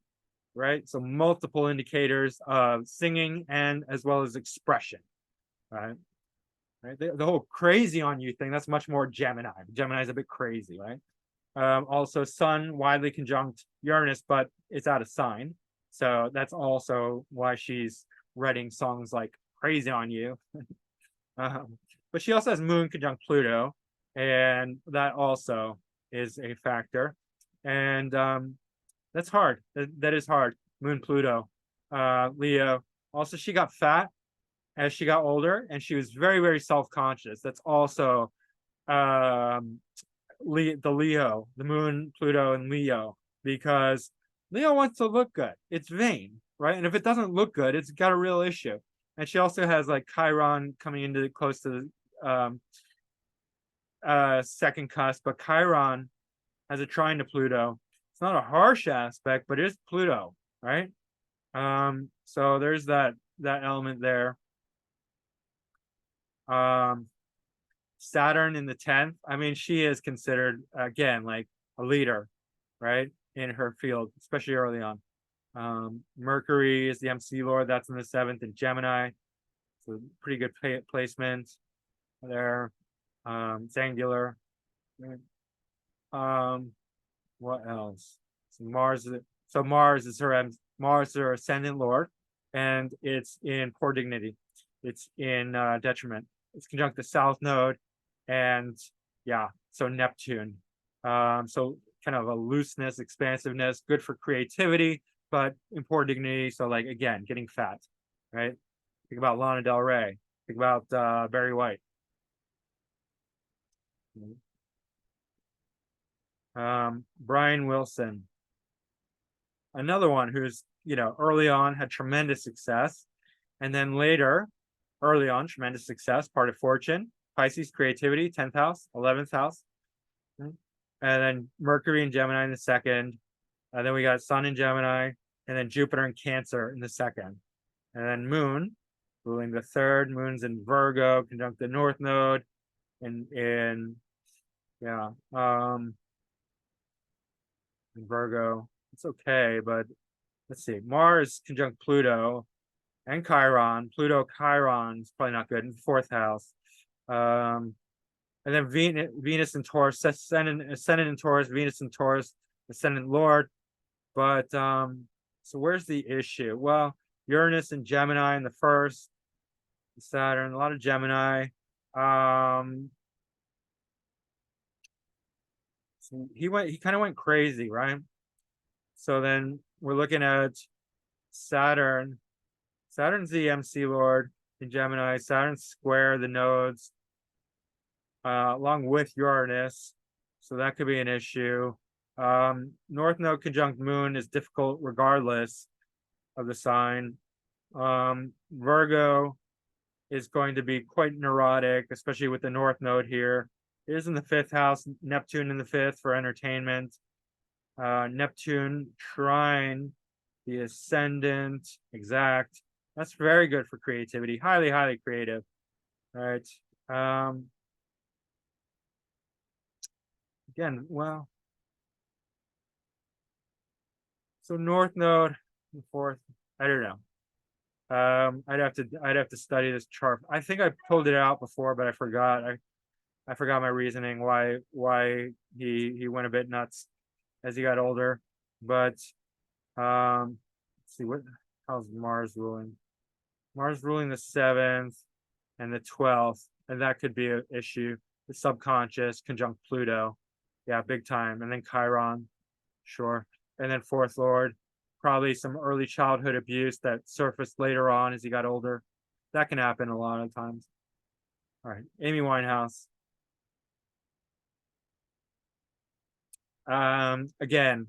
right? So multiple indicators of singing and as well as expression, right? The whole crazy on you thing, that's much more Gemini. Gemini's a bit crazy, right? Also Sun widely conjunct Uranus, but it's out of sign. So that's also why she's writing songs like Crazy on You. But she also has Moon conjunct Pluto, and that also is a factor. And that's hard. That is hard. Moon Pluto, Leo. Also, she got fat as she got older, and she was very, very self-conscious. That's also the Leo, the Moon, Pluto, and Leo, because Leo wants to look good. It's vain, right? And if it doesn't look good, it's got a real issue. And she also has like Chiron coming into close to the second cusp, but Chiron has a trine to Pluto. It's not a harsh aspect, but it is Pluto, right? So there's that element there. Saturn in the 10th. I mean, she is considered again like a leader, right, in her field, especially early on. Mercury is the MC Lord. That's in the 7th in Gemini. So pretty good placement there. It's angular. What else? So Mars is her ascendant lord, and it's in poor dignity. It's in detriment. It's conjunct the south node, and yeah, so Neptune. So kind of a looseness, expansiveness, good for creativity, but in poor dignity. So like again, getting fat, right? Think about Lana Del Rey. Think about Barry White. Brian Wilson, another one who's, you know, early on had tremendous success, and then later, early on, tremendous success, Part of Fortune, Pisces, creativity, 10th house, 11th house, and then Mercury in Gemini in the second, and then we got Sun in Gemini, and then Jupiter in Cancer in the second, and then Moon ruling the third. Moon's in Virgo, conjunct the North Node, and in Virgo. It's okay, but let's see. Mars conjunct Pluto and Chiron. Pluto, Chiron is probably not good in the 4th house. And then Venus in Taurus, ascendant in Taurus, Venus in Taurus, ascendant Lord. But so where's the issue? Well, Uranus and Gemini in the 1st, Saturn, a lot of Gemini. So he kind of went crazy, right? So then we're looking at Saturn. Saturn's the MC Lord. in Gemini. Saturn square the nodes, along with Uranus. So that could be an issue. North node conjunct moon is difficult regardless of the sign. Virgo is going to be quite neurotic, especially with the north node here. It is in the 5th house, Neptune in the 5th for entertainment. Neptune trine the ascendant, exact. That's very good for creativity. Highly, highly creative. All right. Again, well, so north node, 4th. I don't know. I'd have to study this chart. I think I pulled it out before, but I forgot. I forgot my reasoning why he went a bit nuts as he got older. But let's see, how's Mars ruling? Mars ruling the 7th and the 12th, and that could be an issue. The subconscious conjunct Pluto. Yeah, big time. And then Chiron, sure. And then 4th Lord, probably some early childhood abuse that surfaced later on as he got older. That can happen a lot of times. All right, Amy Winehouse. Again,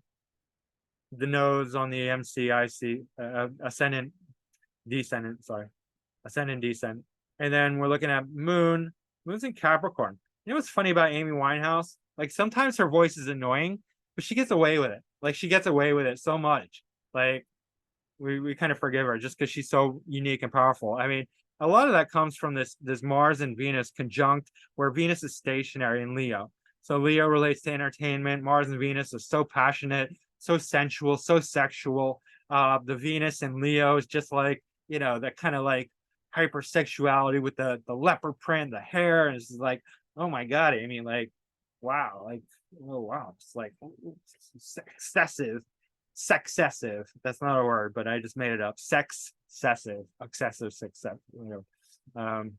the nodes on the MCIC, ascendant, descendant, sorry, ascendant, descendant. And then we're looking at Moon. Moon's in Capricorn. You know what's funny about Amy Winehouse? Like sometimes her voice is annoying, but she gets away with it. Like she gets away with it so much. Like we kind of forgive her just because she's so unique and powerful. I mean, a lot of that comes from this Mars and Venus conjunct, where Venus is stationary in Leo. So Leo relates to entertainment. Mars and Venus are so passionate, so sensual, so sexual. The Venus and Leo is just like, you know, that kind of like hypersexuality with the leopard print, the hair, and it's like, oh my god, I mean, like, wow, like, oh wow, it's like excessive. That's not a word, but I just made it up. Excessive, success, you know.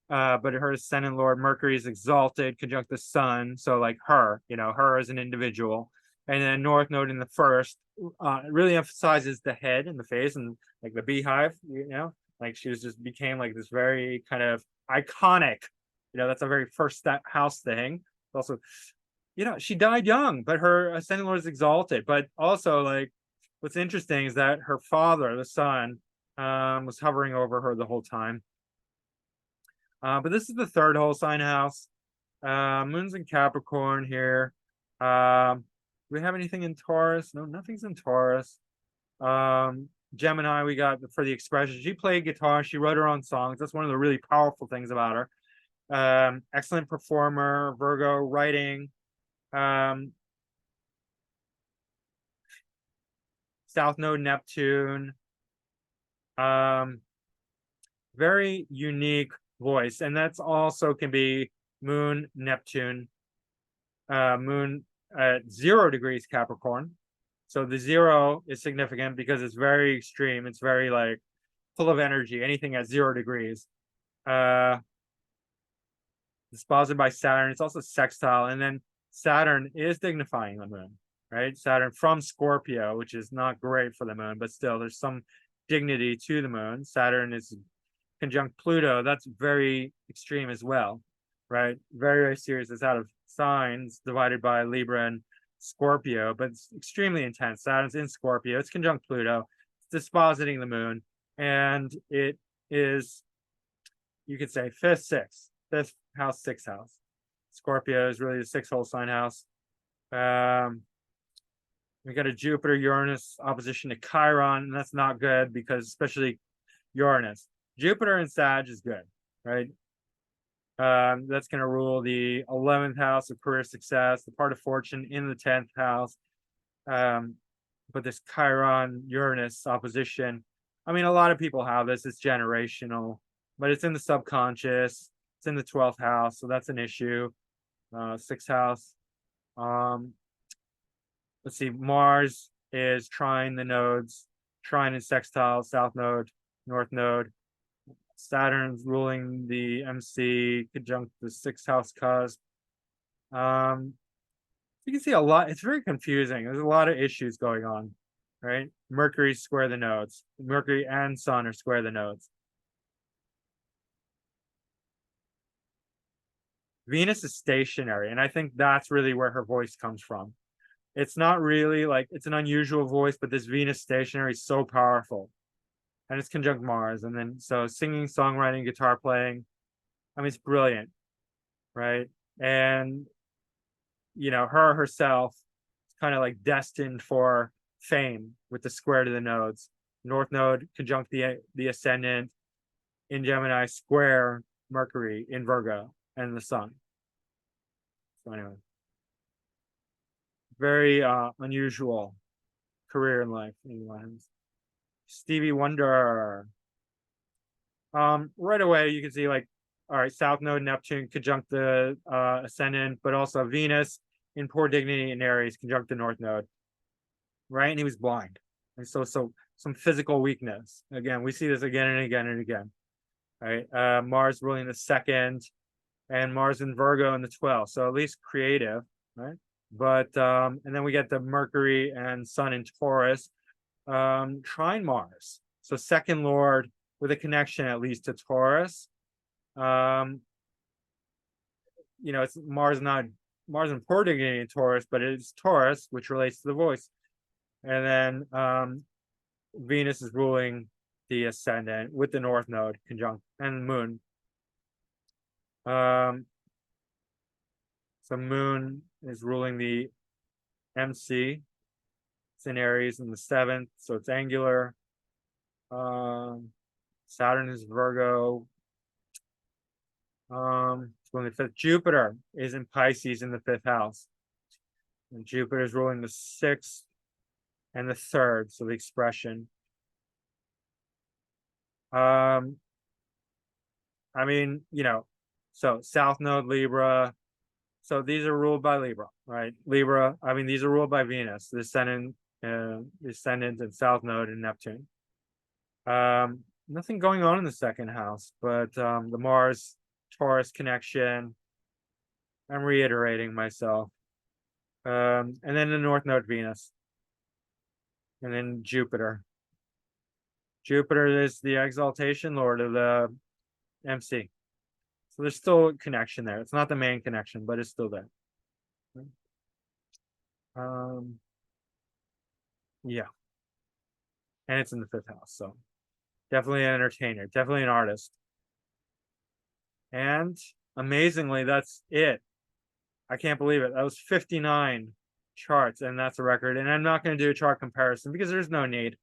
But her ascendant lord Mercury is exalted, conjunct the sun. So like her, you know, her as an individual. And then North Node in the 1st really emphasizes the head and the face and like the beehive, you know, like she was just became like this very kind of iconic, you know, that's a very first house thing. Also, you know, she died young, but her ascendant lord is exalted. But also, like, what's interesting is that her father, the sun, was hovering over her the whole time. But this is the 3rd whole sign house. Moon's in Capricorn here. Do we have anything in Taurus? No, nothing's in Taurus. Gemini, we got for the expression. She played guitar. She wrote her own songs. That's one of the really powerful things about her. Excellent performer. Virgo, writing. South Node Neptune. Very unique voice, and that's also can be Moon Neptune. Moon at 0 degrees Capricorn. So the 0 is significant because it's very extreme. It's very like full of energy. Anything at 0 degrees. It's sponsored by Saturn. It's also sextile, and then Saturn is dignifying the moon, right? Saturn from Scorpio, which is not great for the moon, but still there's some dignity to the moon. Saturn is conjunct Pluto. That's very extreme as well, right? Very, very serious. It's out of signs divided by Libra and Scorpio, but it's extremely intense. Saturn's in Scorpio. It's conjunct Pluto. It's dispositing the moon, and it is, you could say, 5th house, 6th house. Scorpio is really the 6th whole sign house. We got a Jupiter Uranus opposition to Chiron, and that's not good because especially Uranus. Jupiter in Sag is good, right? That's going to rule the 11th house of career success, the part of fortune in the 10th house. But this Chiron Uranus opposition, I mean, a lot of people have this. It's generational, but it's in the subconscious. It's in the 12th house, so that's an issue. 6th house. Let's see. Mars is trine the nodes, trine and sextile, South Node, North Node. Saturn's ruling the MC, conjunct the 6th house cusp. You can see a lot. It's very confusing. There's a lot of issues going on, right? Mercury square the nodes. Mercury and Sun are square the nodes. Venus is stationary, and I think that's really where her voice comes from. It's not really like, it's an unusual voice, but this Venus stationary is so powerful. And it's conjunct Mars. And then, so singing, songwriting, guitar playing, I mean, it's brilliant, right? And, you know, her herself is kind of like destined for fame with the square to the nodes. North node conjunct the ascendant in Gemini, square Mercury in Virgo, and the sun. So anyway, very unusual career in life. Stevie Wonder. Right away you can see, like, all right, South Node Neptune conjunct the ascendant, but also Venus in poor dignity in Aries conjunct the North Node. Right, and he was blind, and so some physical weakness. Again, we see this again and again and again. Right, Mars ruling the second, and Mars in Virgo in the 12th. So at least creative, right? But and then we get the Mercury and Sun in Taurus, trine Mars. So second lord with a connection at least to Taurus. You know, it's Mars in poor dignity in Taurus, but it's Taurus, which relates to the voice. And then Venus is ruling the ascendant with the North Node conjunct and the Moon. So Moon is ruling the MC. It's in Aries in the 7th, so it's angular. Saturn is Virgo. It's ruling the 5th. Jupiter is in Pisces in the 5th house. And Jupiter is ruling the 6th and the 3rd, so the expression. I mean, you know, so South Node Libra. So these are ruled by Libra, right? Libra, I mean, these are ruled by Venus, the ascendant and South Node and Neptune. Nothing going on in the 2nd house, but the Mars Taurus connection. I'm reiterating myself. And then the North Node Venus. And then Jupiter. Jupiter is the exaltation lord of the MC. So there's still a connection there. It's not the main connection, but it's still there. Yeah. And it's in the 5th house. So definitely an entertainer, definitely an artist. And amazingly, that's it. I can't believe it. That was 59 charts, and that's a record. And I'm not going to do a chart comparison because there's no need.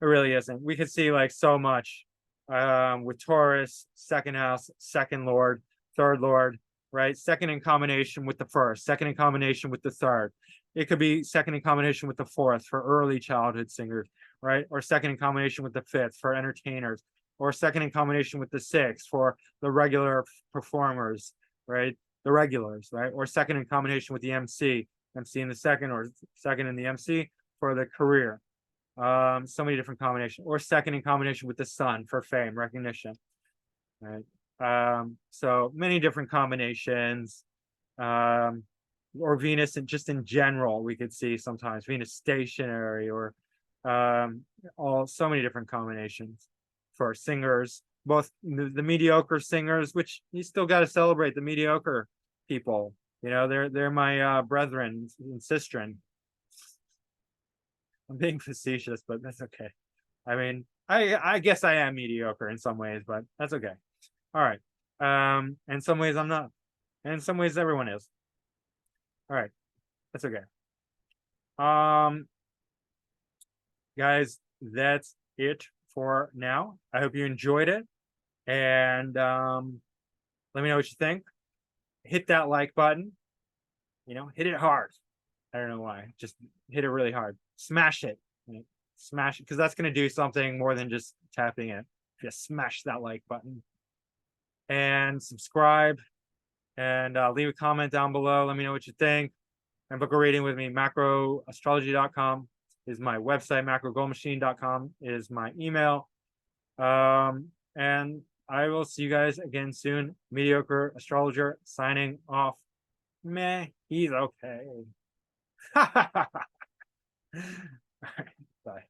It really isn't. We could see like so much with Taurus, 2nd house, 2nd lord, 3rd lord, right? 2nd in combination with the 1st, 2nd in combination with the 3rd. It could be 2nd in combination with the 4th for early childhood singers, right? Or 2nd in combination with the 5th for entertainers, or 2nd in combination with the 6th for the regular performers, right? The regulars, right? Or 2nd in combination with the MC in the 2nd, or 2nd in the MC for the career. So many different combinations, or 2nd in combination with the sun for fame, recognition, right? So many different combinations, or Venus, and just in general, we could see sometimes Venus stationary, or so many different combinations for singers, both the mediocre singers, which you still got to celebrate the mediocre people. You know, they're my brethren and sistren. I'm being facetious, but that's okay. I mean, I guess I am mediocre in some ways, but that's okay. All right. In some ways I'm not. And in some ways everyone is. All right. That's okay. Guys, that's it for now. I hope you enjoyed it. And let me know what you think. Hit that like button. You know, hit it hard. I don't know why. Just hit it really hard. Smash it. Smash it, because that's going to do something more than just tapping it. Just smash that like button. And subscribe. And leave a comment down below. Let me know what you think. And book a reading with me. Macroastrology.com is my website. Macrogoldmachine.com is my email. And I will see you guys again soon. Mediocre astrologer signing off. Meh, he's okay. All right, bye.